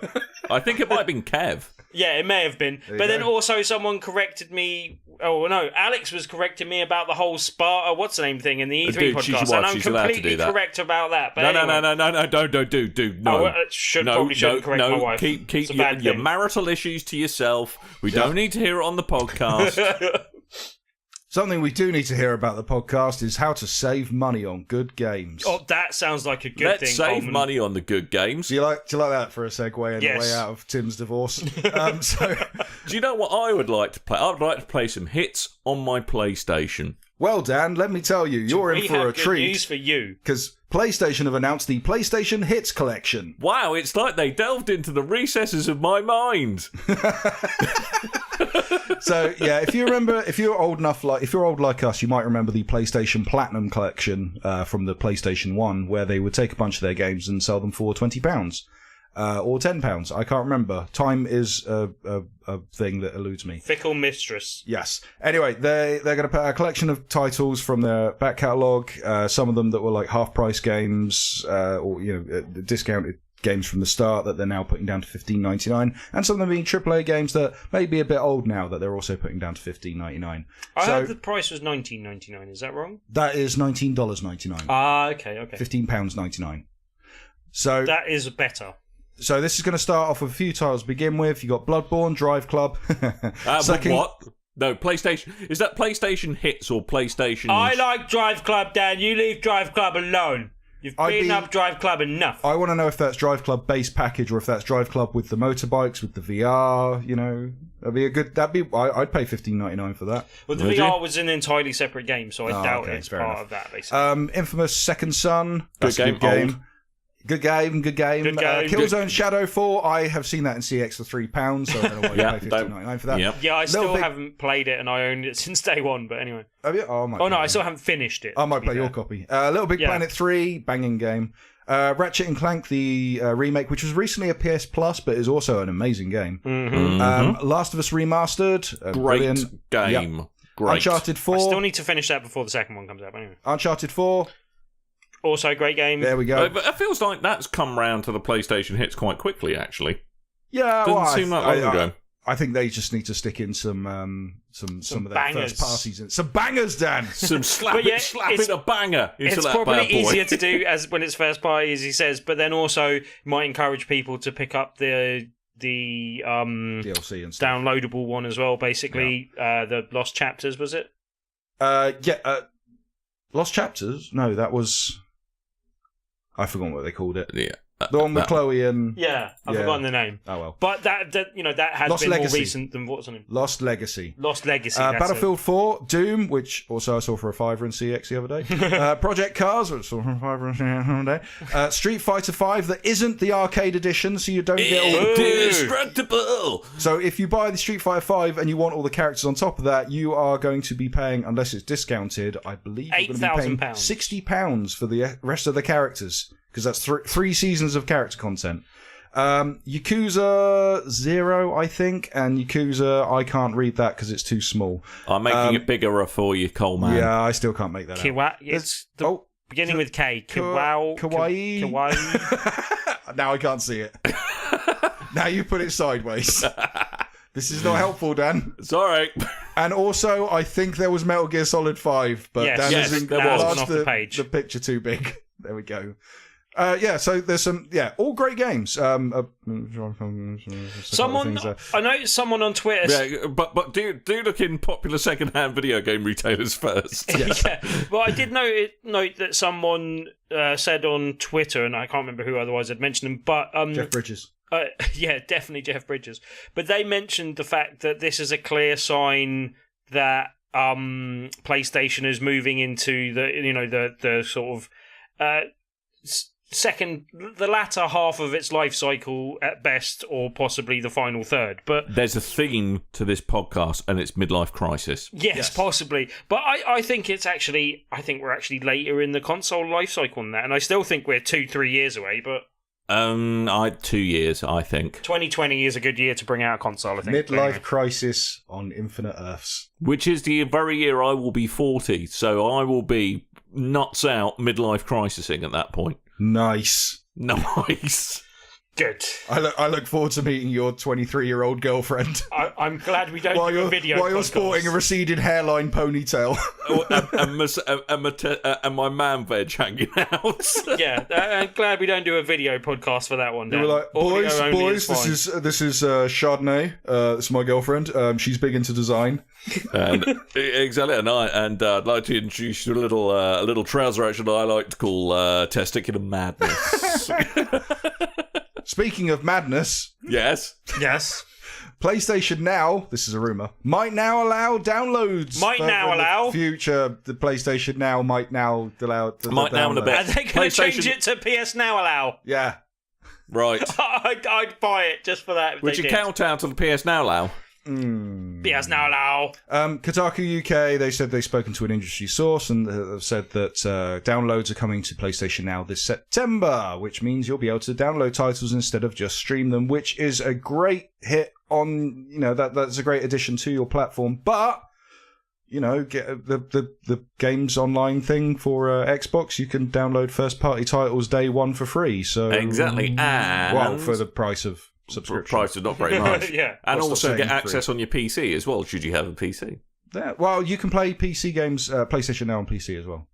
I think it might have been Kev. yeah, it may have been. There you But then go. also someone corrected me. Oh, no, Alex was correcting me about the whole Sparta, what's the name thing in the E3 Dude, she's your podcast, wife, and I'm she's allowed to completely do that. correct about that. But No, anyway. don't, dude, no. I probably shouldn't correct my wife. Keep It's a bad your thing. marital issues to yourself. We don't need to hear it on the podcast. Something we do need to hear about the podcast is how to save money on good games. Oh, that sounds like a good Let's thing, save Coleman. money on the good games. Do you like that for a segue and Yes. a way out of Tim's divorce? So, Do you know what I would like to play? I would like to play some hits on my PlayStation. well, Dan, let me tell you, you're in We for have a good treat news for you. because PlayStation have announced the PlayStation Hits Collection. Wow, it's like they delved into the recesses of my mind. So yeah, if you're old like us, you might remember the PlayStation Platinum Collection from the PlayStation 1, where they would take a bunch of their games and sell them for £20 or £10. I can't remember. Time is a thing that eludes me. Fickle mistress. Yes. Anyway, they're going to put out a collection of titles from their back catalogue. Some of them that were like half price games, or discounted games from the start that they're now putting down to $15.99, and some of them being AAA games that may be a bit old now that they're also putting down to $15.99. I So heard the price was $19.99. Is that wrong? that is $19.99. Ah, okay. £15.99. So That is better. so this is going to start off with a few titles to begin with. You got Bloodborne, Drive Club. Second- What? No, PlayStation. Is that PlayStation Hits or PlayStation? I like Drive Club, Dan. You leave Drive Club alone. You've beaten up Drive Club enough. I want to know if that's Drive Club base package or if that's Drive Club with the motorbikes, with the VR. That'd be a good. I'd pay $15.99 for that. Well, the Would VR you? was an entirely separate game, so I doubt okay, it's fair part enough. of that, basically. Infamous Second Son. That's Good a game, good game. old. Good game. Good game. Killzone Shadowfall. I have seen that in CX for £3, so I don't know why Yeah, you pay $15.99 for that. Yep. Yeah, I still Little Big- haven't played it, and I owned it since day one, but anyway. Have you? Oh, I might Oh, play no, I it. still haven't finished it. I might to be play your fair. copy. Little Big Yeah. Planet 3, banging game. Ratchet and Clank, the remake, which was recently a PS Plus, but is also an amazing game. Last of Us Remastered, Great brilliant. game. Yep. Great. Uncharted 4. I still need to finish that before the second one comes out, but anyway. Uncharted 4. Also, great game. There we go. But it feels like that's come round to the PlayStation Hits quite quickly, actually. Yeah, Doesn't well, seem like long ago. I think they just need to stick in some of their bangers. first parties in. Some bangers, Dan. Some But yeah, slapping it's- a banger into It's that probably bad boy. easier to do as when it's first party, as he says, but then also might encourage people to pick up the DLC and stuff. downloadable one as well. Basically, the Lost Chapters, was it? Lost Chapters? No, that was. I forgot what they called it. Yeah. The one with Chloe and. Yeah, I've Yeah. forgotten the name. Oh well. But that has Lost been Legacy. more recent than what's the name? Lost Legacy. Lost Legacy. that's Battlefield 4, Doom, which also I saw for a £5 in CX the other day. Project Cars, which I saw for a £5 in CX the other day. Street Fighter 5, that isn't the arcade edition, so you don't get all the. Indestructible! So if you buy the Street Fighter 5 and you want all the characters on top of that, you are going to be paying, unless it's discounted, I believe you're going to be paying £8,000. £60 for the rest of the characters, because that's three seasons of character content. Yakuza 0, I think, and Yakuza, I can't read that because it's too small. I'm making it bigger for you, Coleman. Yeah, I still can't make that out. It's beginning with K. Kawaii. Now I can't see it. Now you put it sideways. This is not helpful, Dan. Sorry. And also, I think there was Metal Gear Solid 5, but Dan has enlarged the picture too big. There we go. So there's some, all great games. I know someone on Twitter. Yeah, but do look in popular second-hand video game retailers first. Yeah, well, I did note that someone said on Twitter, and I can't remember who otherwise had mentioned them, but Jeff Bridges. Yeah, definitely Jeff Bridges. But they mentioned the fact that this is a clear sign that PlayStation is moving into the sort of the latter half of its life cycle at best, or possibly the final third. But there's a theme to this podcast, and it's midlife crisis. Yes, possibly. But I think we're actually later in the console life cycle than that, and I still think we're 2-3 years away. But 2 years, I think. 2020 is a good year to bring out a console, I think. Midlife crisis on Infinite Earths. Which is the very year I will be 40, so I will be nuts out midlife crisising at that point. Nice. Good. I look forward to meeting your 23-year-old girlfriend. I'm glad we don't do a video while you're podcast. sporting a receded hairline ponytail. and my man veg hanging out. Yeah, I'm glad we don't do a video podcast for that one. Dan. We're like, boys, this is Chardonnay. This is my girlfriend. She's big into design. And exactly, and I'd like to introduce you to a little trouser action I like to call testicular madness. Speaking of madness, yes, PlayStation Now, this is a rumour, might now allow downloads. Future, the PlayStation Now might now allow. Might now in a bit. Are they going to change it to PS Now allow? Yeah. Right. I'd buy it just for that. Would you count out to the PS Now allow? PS Now allow. Kotaku UK, they said they've spoken to an industry source and have said that downloads are coming to PlayStation Now this September, which means you'll be able to download titles instead of just stream them, which is a great hit on, that's a great addition to your platform. But, get the games online thing for Xbox, you can download first-party titles day one for free. So exactly, and for the price of subscription. Price is not very much. Yeah. And also get access on your PC as well, should you have a PC. Yeah, well, you can play PC games, PlayStation Now on PC as well.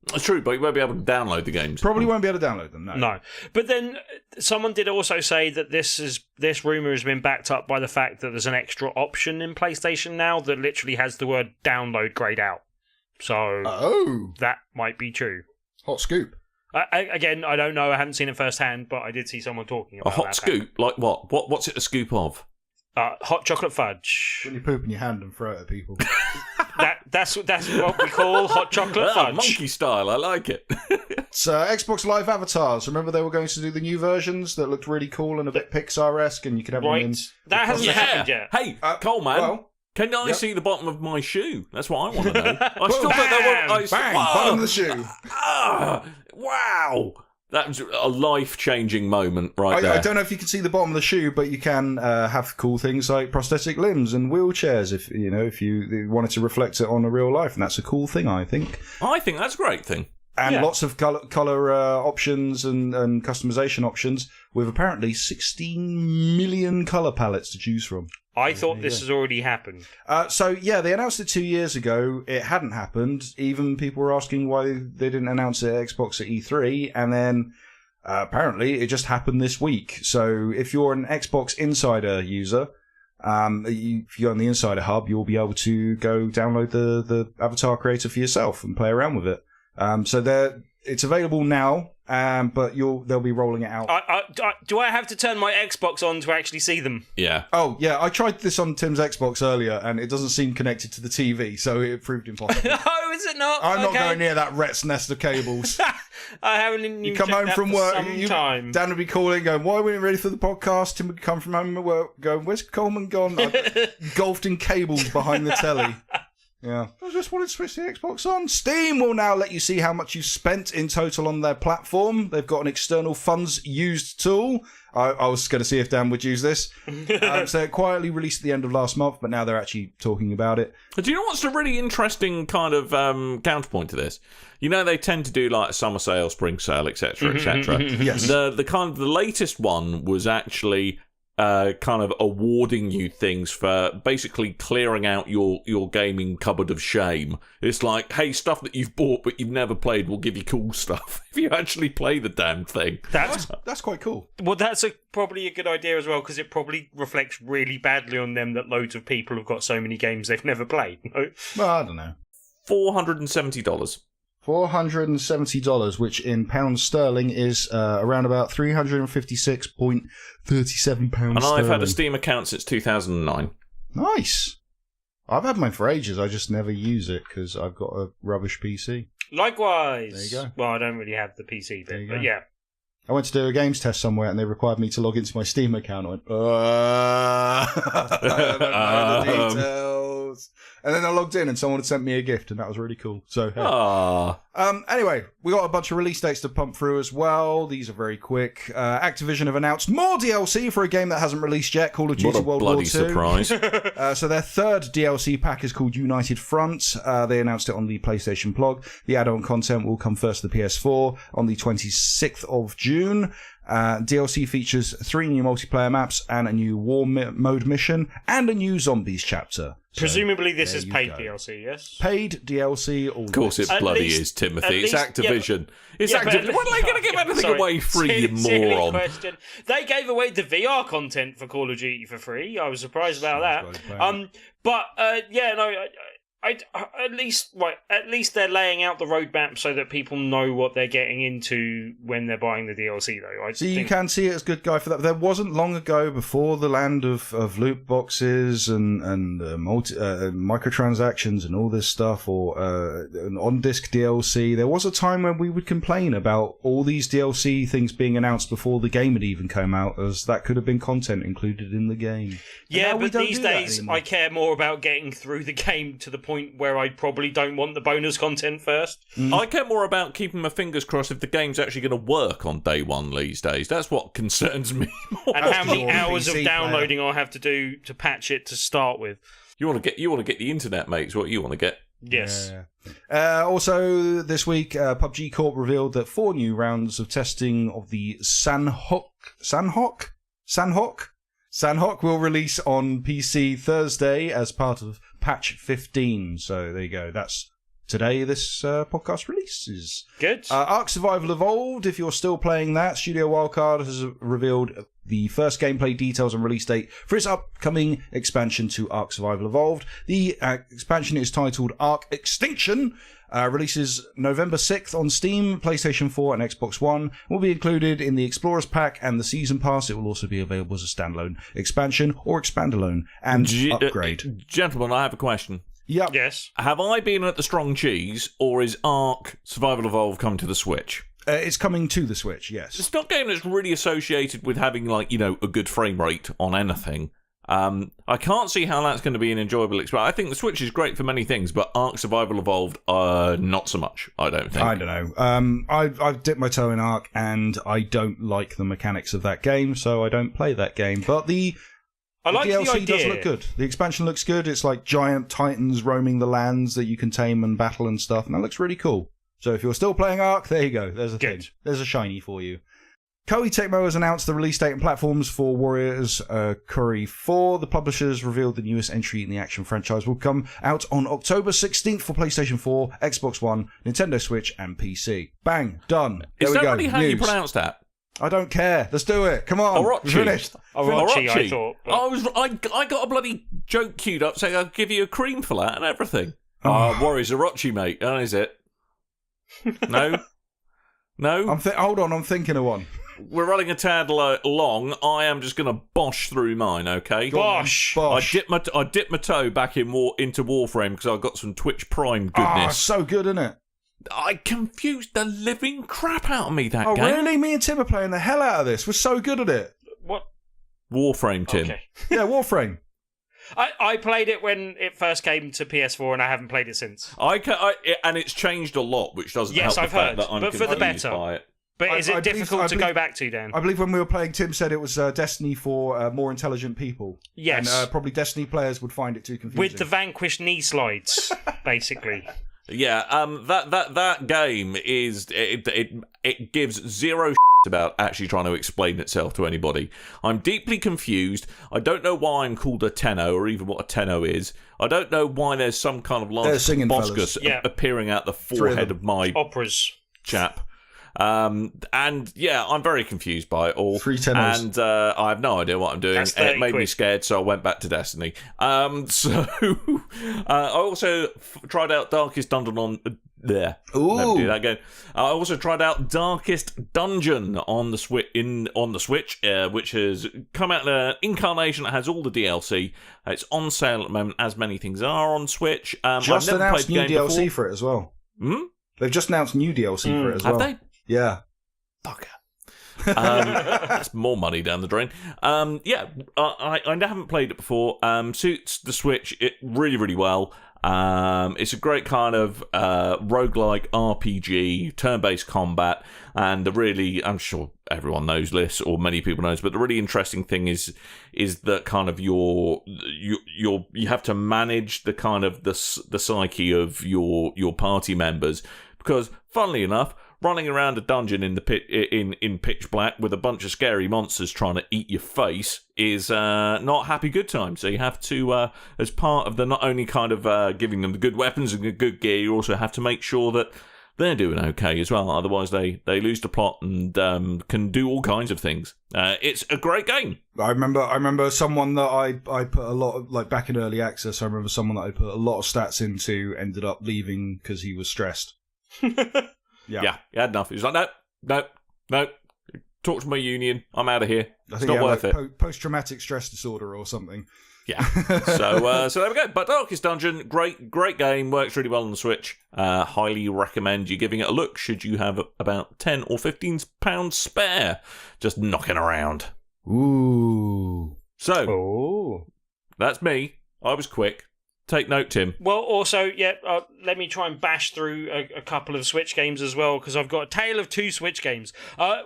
That's true, but you won't be able to download the games. Probably won't be able to download them, No. But then someone did also say that this rumour has been backed up by the fact that there's an extra option in PlayStation Now that literally has the word download grayed out. So that might be true. Hot scoop. Again, I don't know. I haven't seen it firsthand, but I did see someone talking about a hot scoop? Like what? What's it a scoop of? Hot chocolate fudge. When you poop in your hand and throw it at people. That's what we call hot chocolate fudge. Monkey style, I like it. It's Xbox Live avatars. Remember they were going to do the new versions that looked really cool and a bit Pixar-esque, and you could have them in. That hasn't happened yet. Hey, Coleman. Can I see the bottom of my shoe? That's what I want to know. I still don't know what bottom of the shoe. Wow. That was a life-changing moment there. I don't know if you can see the bottom of the shoe, but you can have cool things like prosthetic limbs and wheelchairs if you wanted to reflect it on a real life, and that's a cool thing, I think. I think that's a great thing. And lots of colour options and customization options with apparently 16 million colour palettes to choose from. I thought this has already happened. They announced it 2 years ago. It hadn't happened. Even people were asking why they didn't announce it at Xbox at E3. And then apparently it just happened this week. So if you're an Xbox Insider user, if you're on the Insider Hub, you'll be able to go download the Avatar Creator for yourself and play around with it. It's available now, but they'll be rolling it out. Do I have to turn my Xbox on to actually see them? Yeah. Oh, yeah. I tried this on Tim's Xbox earlier, and it doesn't seem connected to the TV, so it proved impossible. Oh, is it not? I'm not going near that rat's nest of cables. I haven't even You come home from work, Dan would be calling, going, "Why weren't you ready for the podcast?" Tim would come from home from work, going, "Where's Coleman gone?" Engulfed in cables behind the telly. Yeah. I just wanted to switch the Xbox on. Steam will now let you see how much you spent in total on their platform. They've got an external funds used tool. I was going to see if Dan would use this. So it quietly released at the end of last month, but now they're actually talking about it. Do you know what's a really interesting kind of counterpoint to this? You know, they tend to do like a summer sale, spring sale, etc., etc. Yes. The kind of the latest one was actually kind of awarding you things for basically clearing out your gaming cupboard of shame. It's like, hey, stuff that you've bought but you've never played will give you cool stuff if you actually play the damn thing. That's quite cool. Well, that's probably a good idea as well, because it probably reflects really badly on them that loads of people have got so many games they've never played. Well, I don't know. $470. $470, which in pounds sterling is around about £356.37 And I've sterling. had a Steam account since 2009. Nice. I've had mine for ages. I just never use it because I've got a rubbish PC. Likewise. There you go. Well, I don't really have the PC There you bit, but go. yeah. I went to do a games test somewhere and they required me to log into my Steam account. I went, I don't know the details. And then I logged in and someone had sent me a gift and that was really cool. So, hey. Anyway, we got a bunch of release dates to pump through as well. These are very quick. Activision have announced more DLC for a game that hasn't released yet, Call of Duty World War II. What a bloody surprise. So their third DLC pack is called United Front. They announced it on the PlayStation blog. The add-on content will come first to the PS4 on the 26th of June. DLC features 3 new multiplayer maps and a new war mode mission and a new zombies chapter. Presumably this there is you paid go. DLC, yes? Paid DLC. All Of course it At bloody least- is, Timothy. It's at least- Activision. It's Yeah, but Activision. What are they going to give anything sorry. away free, you Silly moron? question. They gave away the VR content for Call of Duty for free. I was surprised about that. But at least they're laying out the roadmap so that people know what they're getting into when they're buying the DLC, though. So you can see it as good guy for that. There wasn't long ago, before the land of loot boxes and microtransactions and all this stuff, or an on-disc DLC, there was a time when we would complain about all these DLC things being announced before the game had even come out, as that could have been content included in the game. Yeah, we but don't these do that days anymore. I care more about getting through the game to the point where I probably don't want the bonus content first. I care more about keeping my fingers crossed if the game's actually going to work on day one these days. That's what concerns me more. And how many Your hours of PC downloading I'll have to do to patch it to start with. You want to get the internet, mate. Is what you want to get. Yes. Yeah. Also, this week, PUBG Corp revealed that 4 new rounds of testing of the Sanhok will release on PC Thursday as part of patch 15. So there you go. That's today this podcast releases. Good. Ark Survival Evolved, if you're still playing that, Studio Wildcard has revealed the first gameplay details and release date for its upcoming expansion to Ark Survival Evolved. The expansion is titled Ark Extinction. Releases November 6th on Steam, PlayStation 4 and Xbox One. Will be included in the Explorers Pack and the Season Pass. It will also be available as a standalone expansion or expandalone and upgrade. Gentlemen, I have a question. Yep. Yes. Have I been at the strong cheese, or is Ark Survival Evolved come to the Switch? It's coming to the Switch, yes. It's not a game that's really associated with having, like, you know, a good frame rate on anything. I can't see how that's going to be an enjoyable experience. I think the Switch is great for many things, but Ark Survival Evolved, not so much, I don't think. I don't know. I've dipped my toe in Ark, and I don't like the mechanics of that game, so I don't play that game. But the DLC the idea. does look good. The expansion looks good. It's like giant titans roaming the lands that you can tame and battle and stuff, and that looks really cool. So if you're still playing Ark, there you go. There's a thing. There's a shiny for you. Koei Tecmo has announced the release date and platforms for Warriors Curry 4. The publishers revealed the newest entry in the action franchise will come out on October 16th for PlayStation 4, Xbox One, Nintendo Switch, and PC. Bang. Done. There Is we that go. really how you News. pronounce that? I don't care. Let's do it. Come on. Orochi. Finished. Orochi, I thought. But... I got a bloody joke queued up saying I'll give you a cream for that and everything. Warriors Orochi, mate. That is it. No? No? Hold on, I'm thinking of one. We're running a tad long. I am just going to bosh through mine, okay? Bosh. Bosh. I dipped my toe back into Warframe because I got some Twitch Prime Oh, goodness. so good, isn't it? I confused the living crap out of me, that Oh, game. really? Me and Tim are playing the hell out of this. We're so good at it. What? Warframe, Tim. Okay. Yeah, Warframe. I played it when it first came to PS4, and I haven't played it since. And it's changed a lot, which doesn't Yes, help I've the fact heard, that I'm but for the confused better. by it. But is it difficult to go back to, Dan? I believe when we were playing, Tim said it was Destiny for more intelligent people. Yes. And probably Destiny players would find it too confusing. With the Vanquish knee slides, basically. Yeah, that game is it gives zero about actually trying to explain itself to anybody. I'm deeply confused. I don't know why I'm called a tenno or even what a tenno is. I don't know why there's some kind of large proboscis appearing out the forehead of my operas chap. And yeah, I'm very confused by it all. 3 tennos. And I have no idea what I'm doing. And it made me scared, so I went back to Destiny. I also tried out Darkest Dungeon on there. Ooh. Never do that again. I also tried out Darkest Dungeon on the Switch, which has come out in an incarnation that has all the DLC. It's on sale at the moment, as many things are on Switch. Just I've never announced played the new game DLC before. for it as well. Hmm? They've just announced new DLC for it as well. Have they? Yeah. Fucker. That's more money down the drain. I haven't played it before. Suits the Switch it really, really well. It's a great kind of roguelike RPG, turn-based combat, and I'm sure everyone knows this, or many people knows, but the really interesting thing is that kind of you have to manage the kind of the psyche of your party members, because funnily enough, running around a dungeon in pitch black with a bunch of scary monsters trying to eat your face is not happy good time. So you have to, as part of the not only kind of giving them the good weapons and the good gear, you also have to make sure that they're doing okay as well. Otherwise, they lose the plot and can do all kinds of things. It's a great game. I remember someone that I put a lot of, like back in early access. I remember someone that I put a lot of stats into ended up leaving because he was stressed. Yeah, he had enough. He was like, no, talk to my union. I'm out of here. It's not worth it. Post-traumatic stress disorder or something. Yeah. So there we go. But Darkest Dungeon, great game. Works really well on the Switch. Highly recommend you giving it a look. Should you have about £10 or £15 spare, just knocking around. Ooh. So that's me. I was quick. Take note, Tim. Well, also, let me try and bash through a couple of Switch games as well, because I've got a tale of 2 Switch games.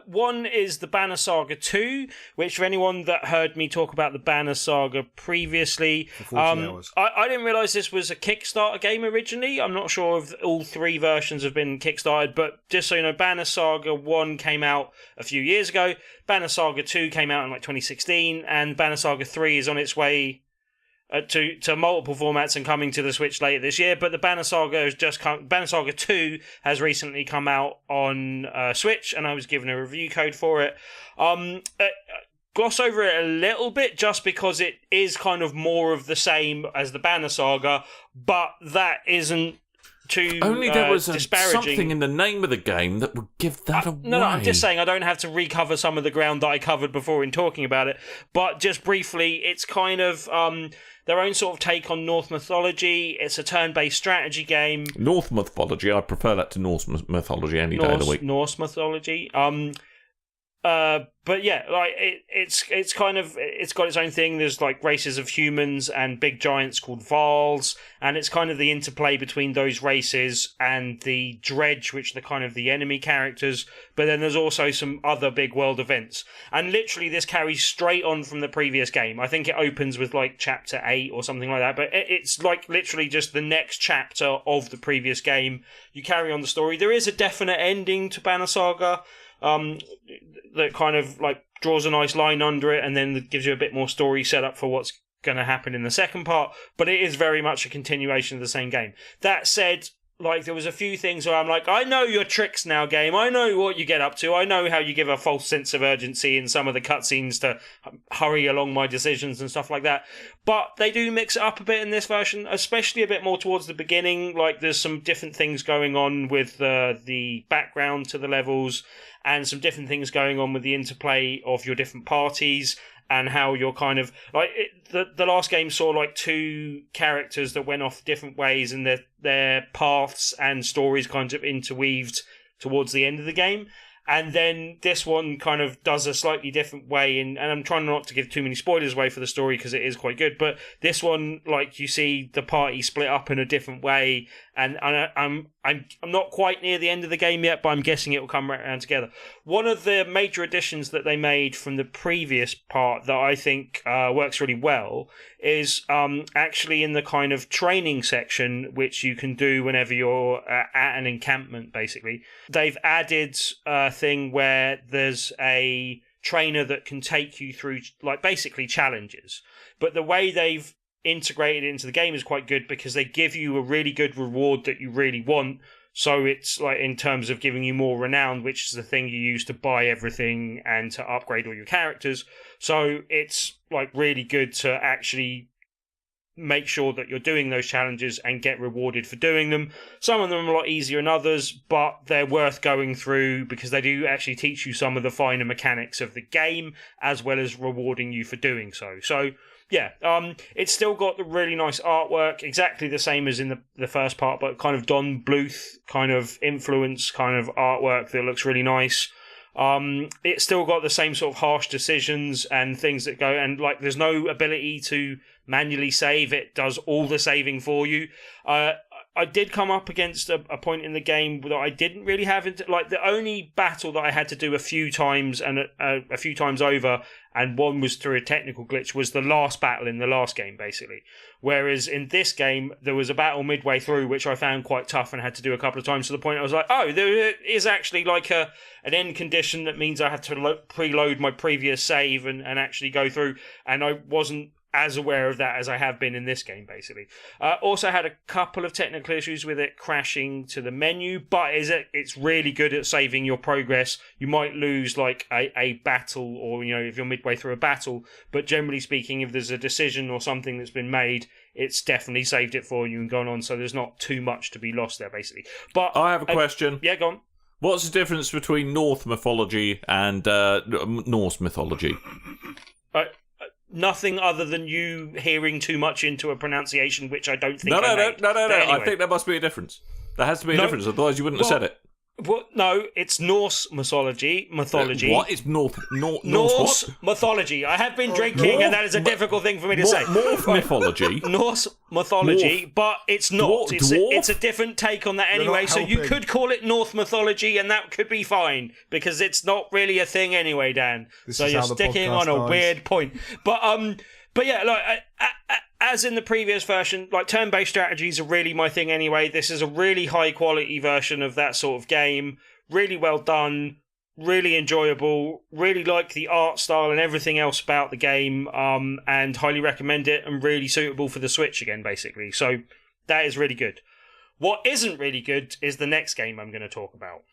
One is the Banner Saga 2, which for anyone that heard me talk about the Banner Saga previously, I didn't realise this was a Kickstarter game originally. I'm not sure if all 3 versions have been kickstarted, but just so you know, Banner Saga 1 came out a few years ago, Banner Saga 2 came out in 2016, and Banner Saga 3 is on its way to multiple formats and coming to the Switch later this year. But the Banner Saga has just come. Banner Saga 2 has recently come out on Switch, and I was given a review code for it. Gloss over it a little bit just because it is kind of more of the same as the Banner Saga, but that isn't too only there was disparaging. Something in the name of the game that would give that away. No, I'm just saying I don't have to recover some of the ground that I covered before in talking about it, but just briefly, it's kind of their own sort of take on Norse mythology. It's a turn-based strategy game. Norse mythology, I prefer that to Norse mythology any day of the week. Norse mythology. But yeah, like it's kind of, it's got its own thing. There's like races of humans and big giants called Vals, and it's kind of the interplay between those races and the Dredge, which are the kind of the enemy characters. But then there's also some other big world events, and literally this carries straight on from the previous game. I think it opens with like chapter 8 or something like that, but it's like literally just the next chapter of the previous game. You carry on the story. There is a definite ending to Banner Saga. That kind of like draws a nice line under it, and then gives you a bit more story set up for what's going to happen in the second part, but it is very much a continuation of the same game. That said, like, there was a few things where I'm like, I know your tricks now, game. I know what you get up to. I know how you give a false sense of urgency in some of the cutscenes to hurry along my decisions and stuff like that. But they do mix it up a bit in this version, especially a bit more towards the beginning. Like, there's some different things going on with the background to the levels, and some different things going on with the interplay of your different parties, and how you're kind of like the last game saw like 2 characters that went off different ways, and their paths and stories kind of interweaved towards the end of the game. And then this one kind of does a slightly different way, and I'm trying not to give too many spoilers away for the story because it is quite good. But this one, like, you see the party split up in a different way, and I'm I'm not quite near the end of the game yet, but I'm guessing it will come right around together. One of the major additions that they made from the previous part that I think works really well is actually in the kind of training section, which you can do whenever you're at an encampment, basically. They've added a thing where there's a trainer that can take you through, like, basically challenges. But the way they've integrated into the game is quite good because they give you a really good reward that you really want. So it's like in terms of giving you more renown, which is the thing you use to buy everything and to upgrade all your characters. So it's like really good to actually make sure that you're doing those challenges and get rewarded for doing them. Some of them are a lot easier than others, but they're worth going through because they do actually teach you some of the finer mechanics of the game as well as rewarding you for doing so. So yeah, it's still got the really nice artwork, exactly the same as in the first part, but kind of Don Bluth kind of influence kind of artwork that looks really nice. It's still got the same sort of harsh decisions and things that go, and like there's no ability to manually save. It does all the saving for you. I did come up against a point in the game that I didn't really have. Like the only battle that I had to do a few times and a few times over, and one was through a technical glitch, was the last battle in the last game, basically. Whereas in this game, there was a battle midway through, which I found quite tough and had to do a couple of times to the point I was like, oh, there is actually like an end condition that means I had to preload my previous save and actually go through, and I wasn't as aware of that as I have been in this game, basically. Also had a couple of technical issues with it crashing to the menu, but it's really good at saving your progress. You might lose like a battle, or if you're midway through a battle, but generally speaking, if there's a decision or something that's been made, it's definitely saved it for you and gone on, so there's not too much to be lost there, basically. But I have a question. Yeah, go on. What's the difference between North mythology and Norse mythology? Nothing other than you hearing too much into a pronunciation, which I don't think No. Anyway. I think there must be a difference. There has to be a difference, otherwise you wouldn't have said it. Well, no, it's Norse mythology. What is Norse mythology? I have been drinking, and that is a difficult thing for me to say. Norse mythology. Norse mythology, but it's not. It's a different take on that anyway. So you could call it Norse mythology, and that could be fine because it's not really a thing anyway, Dan. So you're sticking on a weird point. But yeah, like as in the previous version, like turn-based strategies are really my thing anyway. This is a really high-quality version of that sort of game. Really well done, really enjoyable, really like the art style and everything else about the game, and highly recommend it, and really suitable for the Switch again, basically. So that is really good. What isn't really good is the next game I'm going to talk about.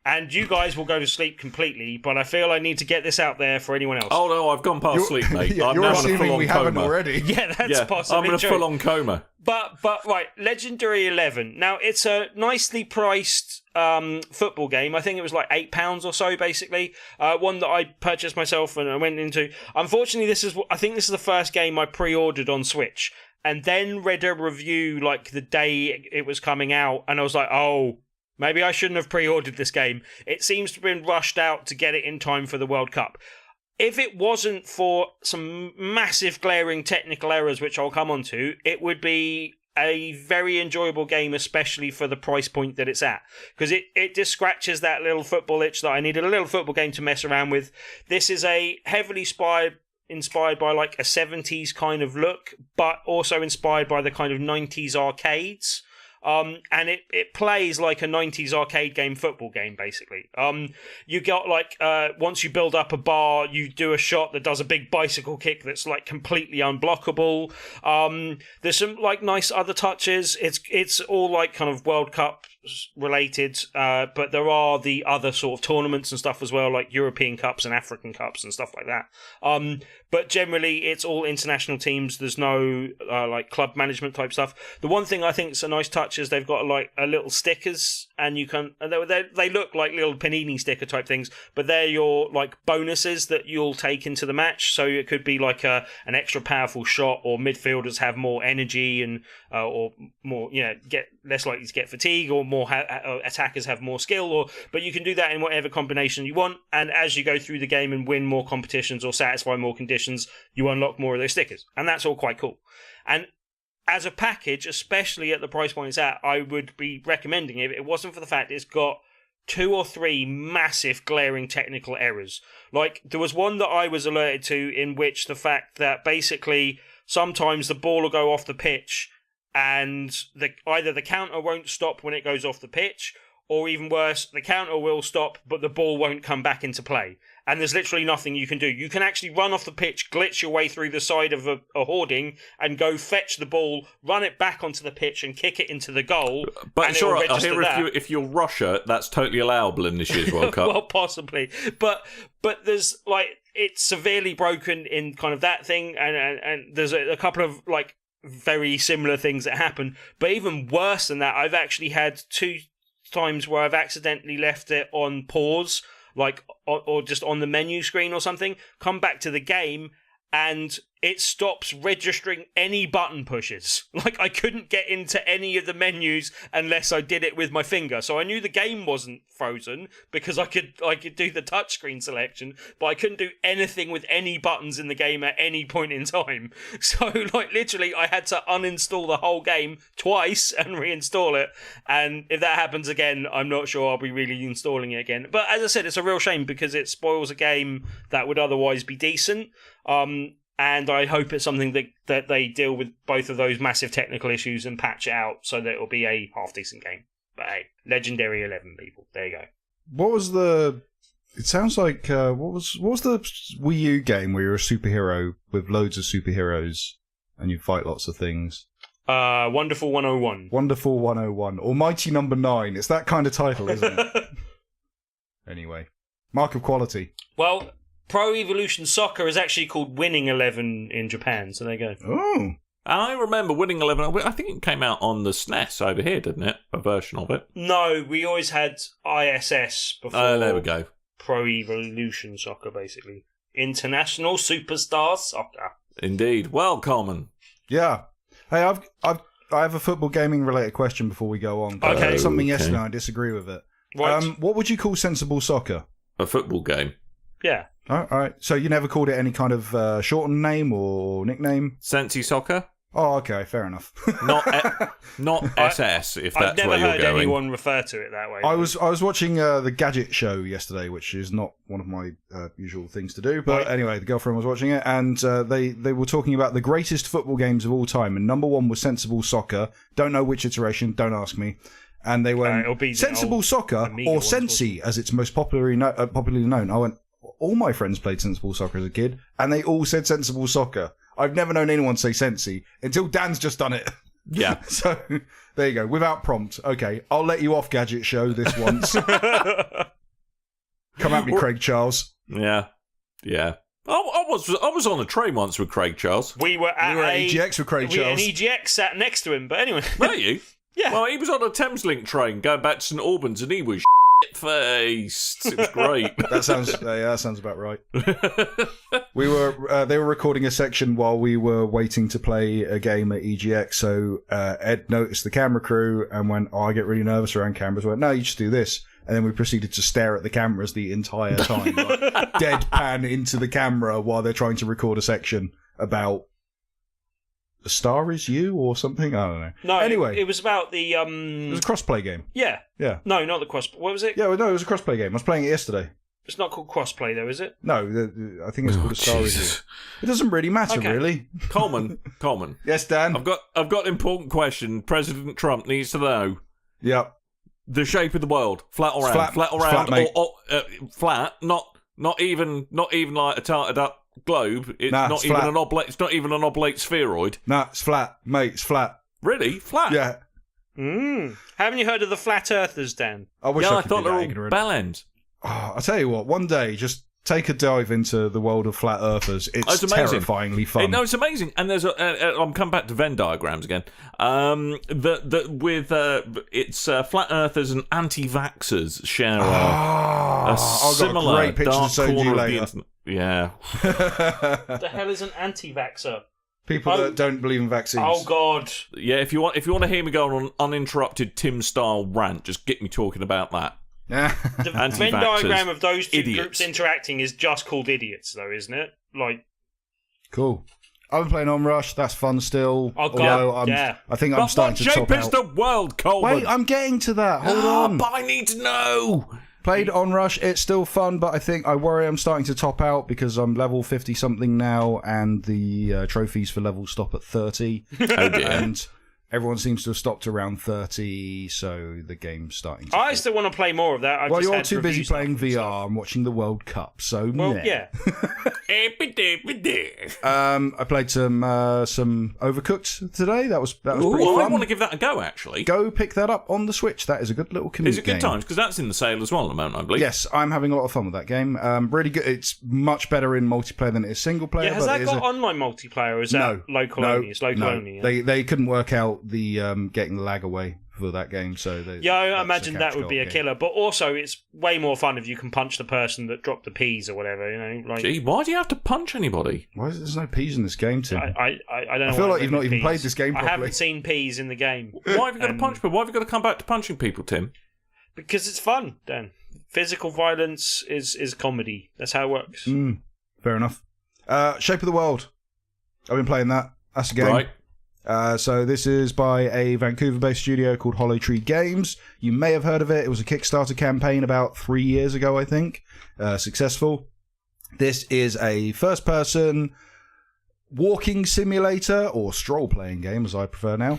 And you guys will go to sleep completely, but I feel I need to get this out there for anyone else. Oh no, I've gone past sleep, mate. I'm you're now assuming in a we full-on haven't coma. already. Yeah, that's possibly I'm in a true. full-on coma. But right, Legendary 11. Now, it's a nicely priced football game. I think it was like £8 or so, basically. One that I purchased myself and I went into. Unfortunately, I think this is the first game I pre-ordered on Switch, and then read a review like the day it was coming out, and I was like, oh, maybe I shouldn't have pre-ordered this game. It seems to have been rushed out to get it in time for the World Cup. If it wasn't for some massive glaring technical errors, which I'll come on to, it would be a very enjoyable game, especially for the price point that it's at. Because it just scratches that little football itch that I needed a little football game to mess around with. This is a heavily inspired by like a 70s kind of look, but also inspired by the kind of 90s arcades. And it plays like a 90s arcade game, football game, basically. You got like, once you build up a bar, you do a shot that does a big bicycle kick that's like completely unblockable. There's some like nice other touches. It's all like kind of World Cup related, but there are the other sort of tournaments and stuff as well, like European Cups and African Cups and stuff like that. But generally, it's all international teams. There's no like club management type stuff. The one thing I think is a nice touch is they've got like a little stickers, and you can they look like little panini sticker type things, but they're your like bonuses that you'll take into the match. So it could be like an extra powerful shot, or midfielders have more energy and or more get less likely to get fatigue, or more attackers have more skill, but you can do that in whatever combination you want. And as you go through the game and win more competitions or satisfy more conditions, you unlock more of those stickers, and that's all quite cool. And as a package, especially at the price point it's at, I would be recommending it if it wasn't for the fact it's got 2 or 3 massive glaring technical errors. Like, there was one that I was alerted to in which the fact that basically sometimes the ball will go off the pitch and either the counter won't stop when it goes off the pitch, or even worse, the counter will stop but the ball won't come back into play. And there's literally nothing you can do. You can actually run off the pitch, glitch your way through the side of a hoarding, and go fetch the ball, run it back onto the pitch, and kick it into the goal. But sure, I hear if you're Russia, that's totally allowable in this year's World Cup. Well, possibly. But there's, like, it's severely broken in kind of that thing, and there's a couple of, like, very similar things that happen. But even worse than that, I've actually had 2 times where I've accidentally left it on pause, like, or just on the menu screen or something, come back to the game, and it stops registering any button pushes. Like, I couldn't get into any of the menus unless I did it with my finger. So I knew the game wasn't frozen because I could do the touchscreen selection, but I couldn't do anything with any buttons in the game at any point in time. So, like, literally, I had to uninstall the whole game twice and reinstall it. And if that happens again, I'm not sure I'll be really installing it again. But as I said, it's a real shame because it spoils a game that would otherwise be decent. And I hope it's something that they deal with both of those massive technical issues and patch it out so that it'll be a half-decent game. But hey, Legendary 11, people. There you go. What was the... It sounds like... what was the Wii U game where you're a superhero with loads of superheroes and you fight lots of things? Wonderful 101. Wonderful 101. Almighty Number 9. It's that kind of title, isn't it? Anyway. Mark of quality. Well... Pro Evolution Soccer is actually called Winning 11 in Japan, so there you go. Oh. I remember Winning 11. I think it came out on the SNES over here, didn't it? A version of it. No, we always had ISS before. Oh, there we go. Pro Evolution Soccer, basically. International Superstar Soccer. Indeed. Well, Coleman. Yeah. Hey, I have a football gaming related question before we go on. Okay. Something yesterday, I disagree with it. Right. What would you call sensible soccer? A football game. Yeah. All right. So you never called it any kind of shortened name or nickname? Sensi Soccer? Oh, okay. Fair enough. Not SS, if that's where you're going. I've never heard anyone refer to it that way. I was watching the Gadget Show yesterday, which is not one of my usual things to do. But anyway, the girlfriend was watching it, and they were talking about the greatest football games of all time. And number 1 was Sensible Soccer. Don't know which iteration. Don't ask me. And they went, Sensible Soccer or Sensi, as it's most popularly known. I went, all my friends played Sensible Soccer as a kid, and they all said Sensible Soccer. I've never known anyone say Sensi until Dan's just done it. Yeah. So, there you go. Without prompt. Okay, I'll let you off, Gadget Show, this once. Come at me, Craig Charles. Yeah. Yeah. I was on a train once with Craig Charles. We were at EGX with Craig Charles. We had an EGX sat next to him, but anyway. Were you? Yeah. Well, he was on a Thameslink train going back to St Albans, and he was faced. It was great. That sounds about right. They were recording a section while we were waiting to play a game at EGX. So Ed noticed the camera crew and went, "Oh, I get really nervous around cameras." Went, "No, you just do this." And then we proceeded to stare at the cameras the entire time, like, deadpan into the camera while they're trying to record a section about The Star Is You or something. I don't know. No, anyway, it was about the It was a crossplay game. Yeah. Yeah. No, not the cross. What was it? Yeah, no, it was a crossplay game. I was playing it yesterday. It's not called crossplay, though, is it? No, I think it's called A Star Is You. It doesn't really matter, really. Coleman. Yes, Dan. I've got an important question. President Trump needs to know. Yep. The shape of the world, flat or round? Flat or round, mate. Or flat, not even like a tarted up globe. It's not even an oblate. It's not even an oblate spheroid. Nah, it's flat, mate. It's flat. Really, flat? Yeah. Haven't you heard of the flat earthers, Dan? I thought they were all bell ends. Oh, I'll tell you what. One day, just take a dive into the world of flat earthers. It's terrifyingly fun. It's amazing. And there's I'm coming back to Venn diagrams again. It's flat earthers and anti-vaxxers share a similar great pictures dark to corner you of later. the internet. Yeah. What the hell is an anti-vaxxer? People that don't believe in vaccines. Oh God. Yeah. If you want to hear me go on an uninterrupted Tim style rant, just get me talking about that. The Venn diagram of those two idiots. groups interacting is just called idiots, though, isn't it? Like, cool. I've been playing Onrush. That's fun still. Oh, God, I think I'm starting to top What shape is out. the world, Coleman? Wait, I'm getting to that. Hold on. But I need to know. Played Onrush. It's still fun, but I worry I'm starting to top out because I'm level 50-something now, and the trophies for levels stop at 30. Oh, dear. And everyone seems to have stopped around 30, so the game's starting to... I still want to play more of that. Well, you're too busy playing VR and watching the World Cup, so Well, yeah. I played some Overcooked today. That was pretty Ooh, I fun. want to give that a go, actually. Go pick that up on the Switch. That is a good little commute Is it good game. times? Because that's in the sale as well at the moment, I believe. Yes, I'm having a lot of fun with that game. Really good. It's much better in multiplayer than it is single player. Yeah, has but that got online multiplayer, or is that local only? It's local only. Yeah? They couldn't work out the getting the lag away for that game, so I imagine that would be a killer. But also, it's way more fun if you can punch the person that dropped the peas or whatever. You know, like Gee, why do you have to punch anybody? Why is there's no peas in this game, Tim? I don't know. I feel why like you've not even peas. played this game I properly. haven't seen peas in the game. Why have you got to punch people? Why have you got to come back to punching people, Tim? Because it's fun, Dan. Physical violence is comedy. That's how it works. Fair enough. Shape of the World. I've been playing that. That's a game. Right. So this is by a Vancouver-based studio called Hollow Tree Games. You may have heard of it. It was a Kickstarter campaign about 3 years ago, I think. Successful. This is a first-person walking simulator, or stroll-playing game, as I prefer now.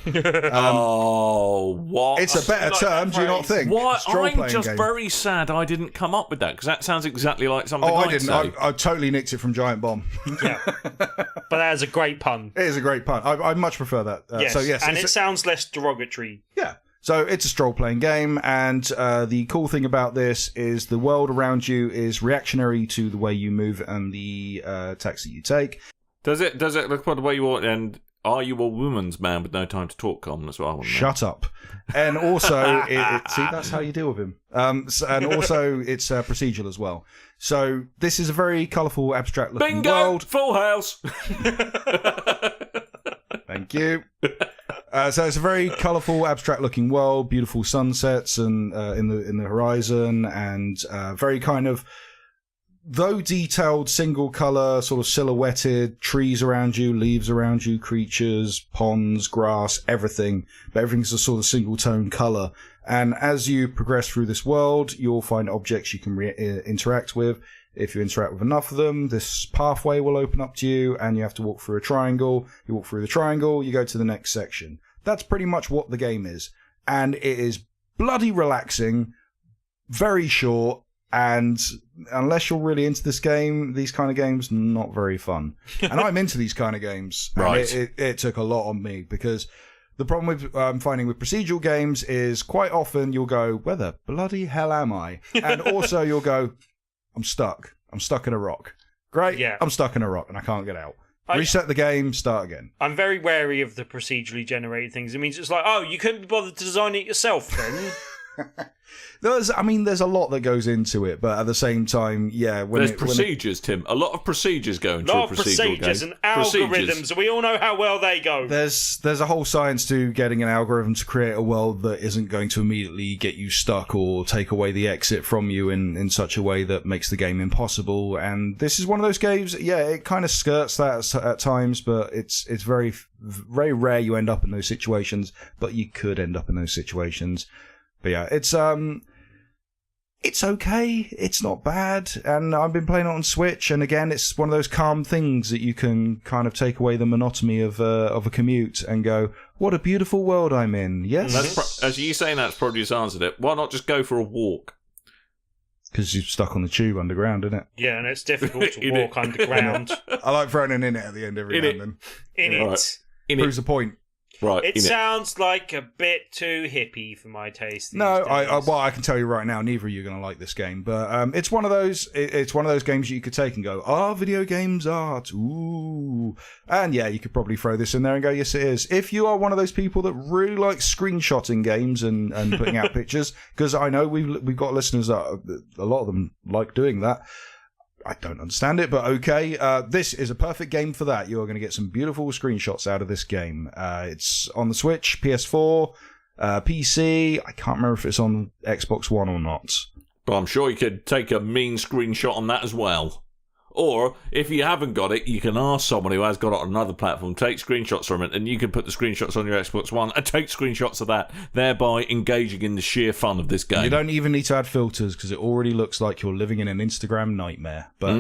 What? It's a better term, do you not think? Why? I'm Stroll-playing just game. very sad I didn't come up with that, because that sounds exactly like something Oh, I I'd didn't. say. I totally nicked it from Giant Bomb. Yeah, but that is a great pun. It is a great pun. I much prefer that. Yes, So yes, and it's it sounds less derogatory. Yeah. So it's a stroll-playing game, and the cool thing about this is the world around you is reactionary to the way you move and the attacks that you take. Does it look by the way you want? And are you a woman's man with no time to talk, Coleman, as well? Shut up. And also, see, that's how you deal with him. And also, it's procedural as well. So this is a very colourful, abstract-looking Bingo! world. Full house! Thank you. So it's a very colourful, abstract-looking world, beautiful sunsets and in the horizon, and very kind of, though detailed, single colour, sort of silhouetted, trees around you, leaves around you, creatures, ponds, grass, everything. But everything's a sort of single tone colour. And as you progress through this world, you'll find objects you can interact with. If you interact with enough of them, this pathway will open up to you, and you have to walk through a triangle. You walk through the triangle, you go to the next section. That's pretty much what the game is. And it is bloody relaxing, very short, and unless you're really into this game, these kind of games, not very fun. And I'm into these kind of games. Right. And it took a lot on me, because the problem with I'm finding with procedural games is quite often you'll go, where the bloody hell am I? And also you'll go, I'm stuck. I'm stuck in a rock. Great. Yeah. I'm stuck in a rock and I can't get out. Reset the game, start again. I'm very wary of the procedurally generated things. It means it's like, oh, you couldn't be bothered to design it yourself then? There's a lot that goes into it, but at the same time, yeah. There's procedures, Tim. A lot of procedures go into A a lot of procedural procedures game. and algorithms, and we all know how well they go. There's a whole science to getting an algorithm to create a world that isn't going to immediately get you stuck or take away the exit from you in such a way that makes the game impossible. And this is one of those games, yeah, it kind of skirts that at times, but it's very, very rare you end up in those situations, but you could end up in those situations. But yeah, it's okay. It's not bad, and I've been playing it on Switch. And again, it's one of those calm things that you can kind of take away the monotony of a commute and go, "What a beautiful world I'm in." Yes, As you saying that's probably just answered it. Why not just go for a walk? because you're stuck on the tube underground, isn't it? Yeah, and it's difficult to walk underground. I like throwing an in it at the end every now and then. In it. Right. Proves the point. Right. It sounds like a bit too hippie for my taste. No, days. I can tell you right now, neither of you are going to like this game. But it's one of those. It's one of those games you could take and go, video games art. Ooh, and yeah, you could probably throw this in there and go, yes, it is. If you are one of those people that really like screenshotting games and putting out pictures, because I know we've got listeners that a lot of them like doing that. I don't understand it, but okay. This is a perfect game for that. You are going to get some beautiful screenshots out of this game. It's on the Switch, PS4, PC. I can't remember if it's on Xbox One or not. But I'm sure you could take a mean screenshot on that as well. Or if you haven't got it, you can ask someone who has got it on another platform, take screenshots from it, and you can put the screenshots on your Xbox One and take screenshots of that, thereby engaging in the sheer fun of this game. You don't even need to add filters because it already looks like you're living in an Instagram nightmare. But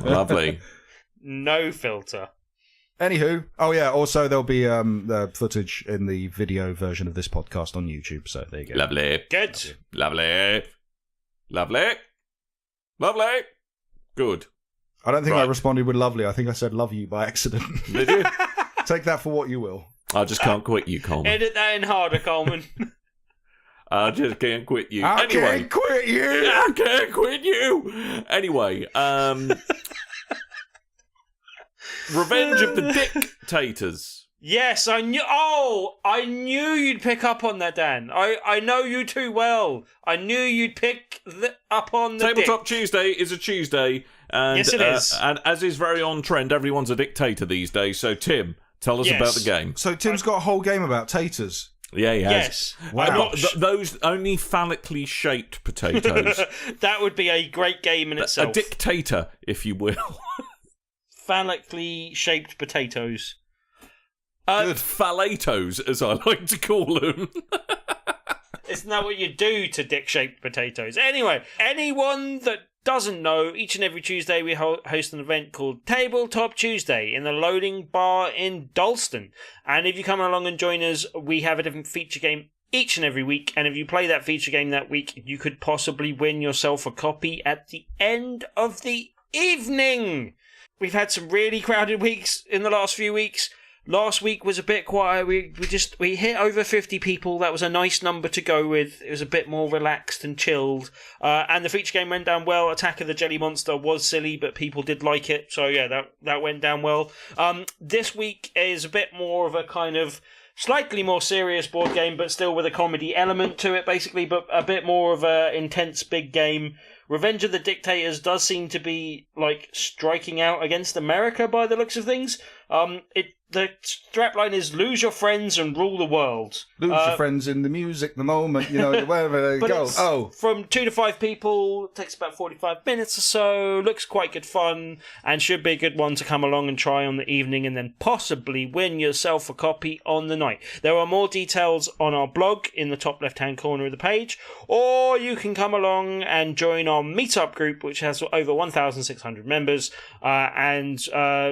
Lovely. No filter. Anywho, oh yeah, also there'll be the footage in the video version of this podcast on YouTube, so there you go. Lovely. Good. Lovely. Lovely. Lovely. Good. I don't think I Right. responded with lovely. I think I said love you by accident. Did you? Take that for what you will. I just can't quit you, Coleman. Edit that in harder, Coleman. I just can't quit you. I Anyway. can't quit you! I can't quit you. Anyway, Revenge of the DickTaters. Yes, I knew. Oh, I knew you'd pick up on that, Dan. I know you too well. I knew you'd pick up on the Tabletop dick. Tuesday is a Tuesday, and Yes, it is. And as is very on trend, everyone's a dictator these days. So, Tim, tell us Yes. about the game. So Tim's got a whole game about taters. Yeah, he has. Yes. Wow. Not those only phallically shaped potatoes. That would be a great game in A itself. dictator, if you will. Phallically shaped potatoes. Phallatos, as I like to call them. Isn't that what you do to dick-shaped potatoes? Anyway, anyone that doesn't know, each and every Tuesday we host an event called Tabletop Tuesday in the Loading Bar in Dalston. And if you come along and join us, we have a different feature game each and every week. And if you play that feature game that week, you could possibly win yourself a copy at the end of the evening. We've had some really crowded weeks in the last few weeks. Last week was a bit quiet. We hit over 50 people. That was a nice number to go with. It was a bit more relaxed and chilled. And the feature game went down well. Attack of the Jelly Monster was silly, but people did like it. So yeah, that went down well. This week is a bit more of a kind of slightly more serious board game, but still with a comedy element to it, basically, but a bit more of a intense big game. Revenge of the DickTaters does seem to be like striking out against America by the looks of things. The strapline is "Lose your friends and rule the world." Lose your friends in the music, the moment, wherever they But go. it's Oh, from 2 to 5 people, takes about 45 minutes or so, looks quite good fun, and should be a good one to come along and try on the evening and then possibly win yourself a copy on the night. There are more details on our blog in the top left-hand corner of the page, or you can come along and join our meetup group, which has over 1,600 members, that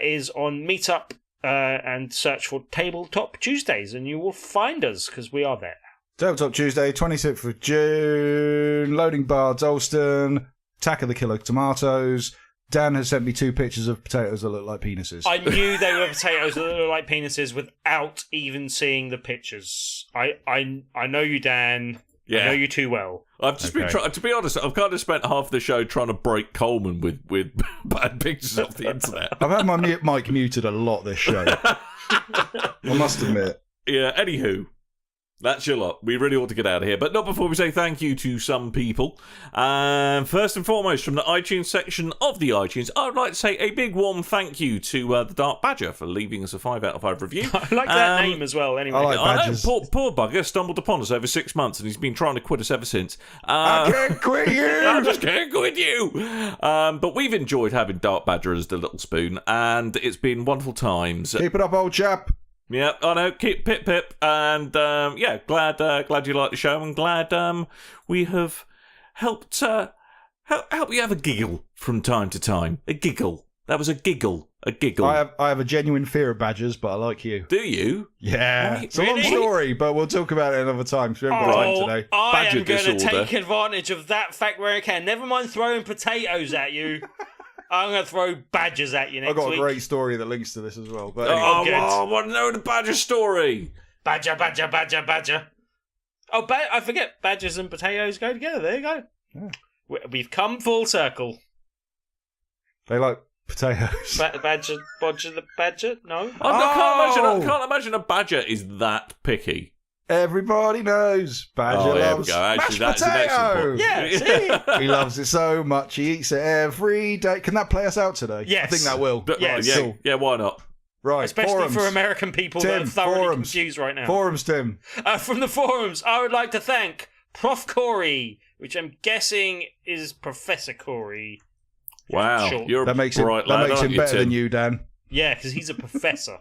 is on Meetup. And search for Tabletop Tuesdays, and you will find us because we are there. Tabletop Tuesday, 26th of June, Loading Bar, Dalston, Attack of the Killer Tomatoes. Dan has sent me 2 pictures of potatoes that look like penises. I knew they were potatoes that look like penises without even seeing the pictures. I know you, Dan. Yeah. I know you too well. I've just been trying. To be honest, I've kind of spent half the show trying to break Coleman with bad pictures off the internet. I've had my mic muted a lot this show. I must admit. Yeah. Anywho, that's your lot. We really ought to get out of here, but not before we say thank you to some people. First and foremost, from the iTunes section of the iTunes, I would like to say a big warm thank you to the Dark Badger for leaving us a 5 out of 5 review. I like that name as well. Anyway, I like I know, badgers. poor bugger stumbled upon us over 6 months, and he's been trying to quit us ever since. I can't quit you! I just can't quit you. But we've enjoyed having Dark Badger as the little spoon, and it's been wonderful times. Keep it up, old chap. Yeah, I know. Keep pip, and glad you like the show, and glad we have helped help you have a giggle from time to time. A giggle. That was a giggle. A giggle. I have a genuine fear of badgers, but I like you. Do you? Yeah. Right, It's a long really? story, but we'll talk about it another time. So we haven't got time today. I Badger am going to disorder. take advantage of that fact where I can. Never mind throwing potatoes at you. I'm going to throw badgers at you next I've got week. a great story that links to this as well. But Oh, anyway. good. I want to know the Badger story. Badger. Oh, I forget. Badgers and potatoes go together. There you go. Yeah. We've come full circle. They like potatoes. Badger, the badger? No? I can't imagine a badger is that picky. Everybody knows Badger Oh, there we loves go. Actually, mashed that's an excellent potato. point. Yeah, see? He loves it so much. He eats it every day. Can that play us out today? Yes. I think that will. Yes. Yeah, Cool. yeah, why not? Right. Especially forums. for American people that Tim, are thoroughly forums. confused right now. Forums, Tim. From the forums, I would like to thank Prof. Corey, which I'm guessing is Professor Corey. Wow, Short. you're That makes a him, bright that lad, makes aren't him you, better Tim? than you, Dan. Yeah, because he's a professor.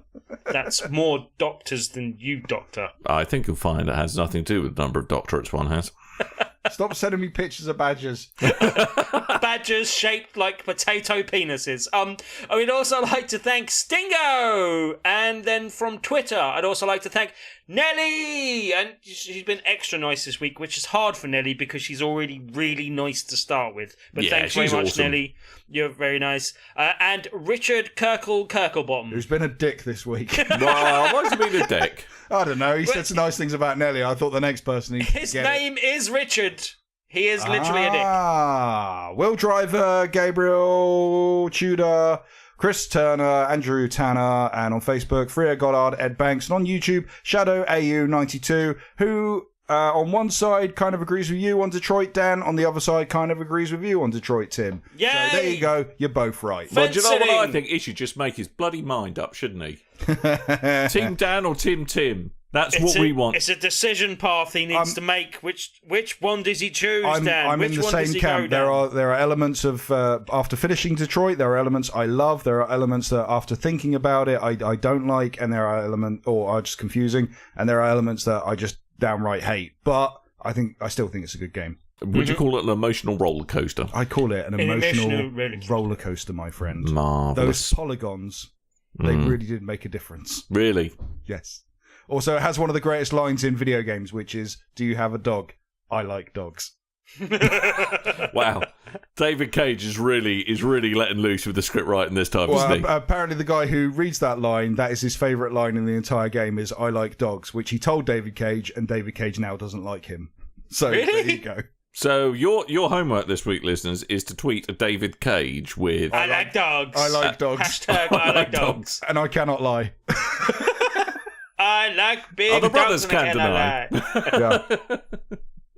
That's more doctors than you, doctor. I think you'll find it has nothing to do with the number of doctorates one has. Stop sending me pictures of badgers. Badgers shaped like potato penises. I would also like to thank Stingo, and then from Twitter, I'd also like to thank Nelly, and she's been extra nice this week, which is hard for Nelly because she's already really nice to start with. But Yeah, thanks very she's much, awesome. Nelly. You're very nice. And Richard Kirklebottom. Who's been a dick this week? Well, why's he been a dick? I don't know. He said some nice things about Nelly. I thought the next person he His name is Richard. He is literally a dick. Will Driver, Gabriel Tudor, Chris Turner, Andrew Tanner, and on Facebook, Freya Goddard, Ed Banks, and on YouTube, Shadow AU92, who on one side kind of agrees with you on Detroit, Dan, on the other side kind of agrees with you on Detroit, Tim. Yay! So there you go. You're both right. Well, do you know what I Fence-sitting. think? He should just make his bloody mind up, shouldn't he? Team Dan or Team Tim? That's what we want. It's a decision path he needs to make. Which one does he choose, Dan? I'm Which in the one does same he camp. go down? There are elements of after finishing Detroit, there are elements I love. There are elements that after thinking about it, I don't like, and there are elements or are just confusing, and there are elements that I just downright hate. But I still think it's a good game. Would you call it an emotional roller coaster? I call it an emotional emotional roller coaster, my friend. Marvelous. Those polygons, they really did make a difference. Really? Yes. Also, it has one of the greatest lines in video games, which is, "Do you have a dog? I like dogs." Wow. David Cage is really letting loose with the script writing this time, Well, isn't he? apparently the guy who reads that line, that is his favourite line in the entire game, is "I like dogs," which he told David Cage, and David Cage now doesn't like him. So there Really? you go. So your homework this week, listeners, is to tweet a David Cage with I like dogs. I like dogs. Hashtag I like dogs. And I cannot lie. I like big Other dogs brothers and I can cannot deny. lie. Yeah.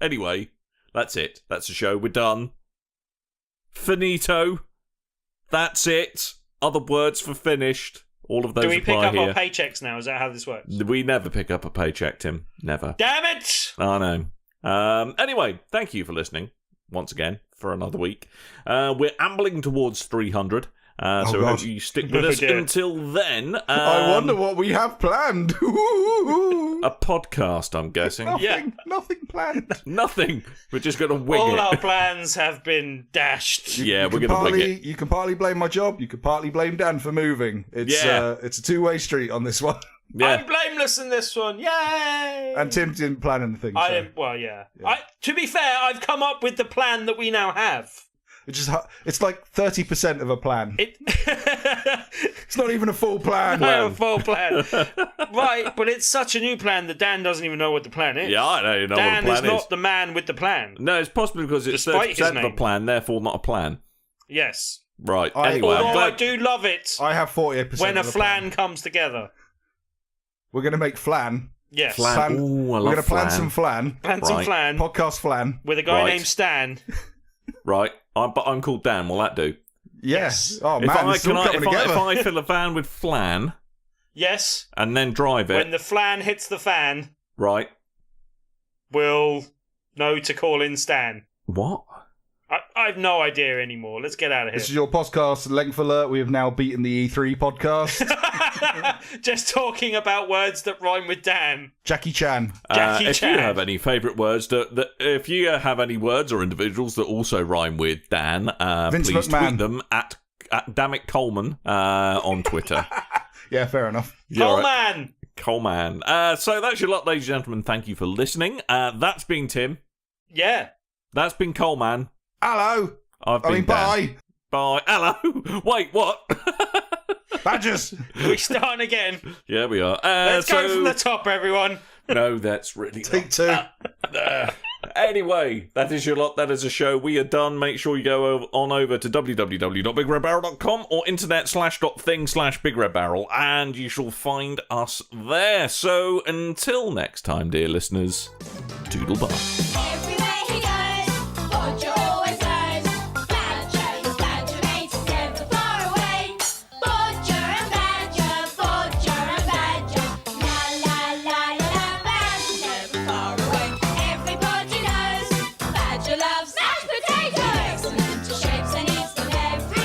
Anyway, that's it. That's the show. We're done. Finito. That's it. Other words for finished. All of those Do we pick apply up here. our paychecks now? Is that how this works? We never pick up a paycheck, Tim. Never. Damn it! I know. Anyway, thank you for listening once again for another week. We're ambling towards 300. So I God. hope you stick with Oh, us dear. until then. I wonder what we have planned. A podcast, I'm guessing. Nothing planned. Nothing. We're just going to wing All it. our plans have been dashed. Yeah, You we're can going to wing partly- it. You can partly blame my job. You can partly blame Dan for moving. It's a two-way street on this one. Yeah. I'm blameless in this one. Yay! And Tim didn't plan anything. I so didn't. Well, yeah. To be fair, I've come up with the plan that we now have. it's like 30% of a plan. It. It's not even a full plan. I have a full plan. Right, but it's such a new plan that Dan doesn't even know what the plan is. Yeah, I don't know Dan what is the plan not the man with the plan. No, it's possibly because it's Despite his 30% of a name. plan, therefore not a plan. Yes. Right. I- Anyway, I'm Although I glad. do love it I have 48% when a of the flan comes together. We're going to make flan. Yes. Flan. Ooh, I We're love going to plan flan. some flan. Plan some Right. flan Podcast flan. with a guy Right. named Stan. Right. But I'm called Dan. Will that do? Yes. Oh, If man, I, it's all coming if together. I fill a van with flan Yes. and then drive it, When the flan hits the fan, right? we'll know to call in Stan. What? I have no idea anymore. Let's get out of This is here. your podcast length alert. We have now beaten the E3 podcast. Just talking about words that rhyme with Dan. Jackie Chan. Jackie If Chan. you have any favourite words if you have any words or individuals that also rhyme with Dan, Vince please McMahon. tweet them at dammit Coleman on Twitter. Yeah, fair enough. You're right. Coleman! Coleman. So that's your lot, ladies and gentlemen. Thank you for listening. That's been Tim. Yeah. That's been Coleman. Hello. I've been Dan. Bye. Bye. Hello. Wait, what? Badgers. We're starting again. Yeah, we are. Let's go from the top, everyone. No, that's really Take two. Anyway, that is your lot. That is a show. We are done. Make sure you go over to www.bigredbarrel.com or internet/.thing/bigredbarrel and you shall find us there. So until next time, dear listeners, doodle bye. Everywhere he goes, Bodger always knows. Badger is Badger, mate is never far away. Bodger and Badger, la la la la la, Badger's never far away. Everybody knows Badger loves mashed potatoes. Excellent to shapes and eats them every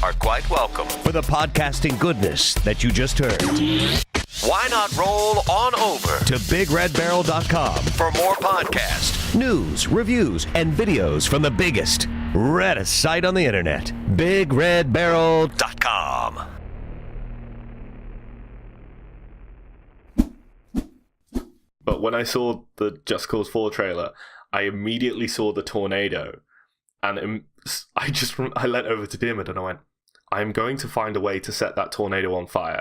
are quite welcome. For the podcasting goodness that you just heard, Why not roll on over to BigRedBarrel.com for more podcasts? news, reviews, and videos from the biggest, reddest site on the internet, BigRedBarrel.com. But when I saw the Just Cause 4 trailer, I immediately saw the tornado, and I leant over to Diarmid and I went, I'm going to find a way to set that tornado on fire.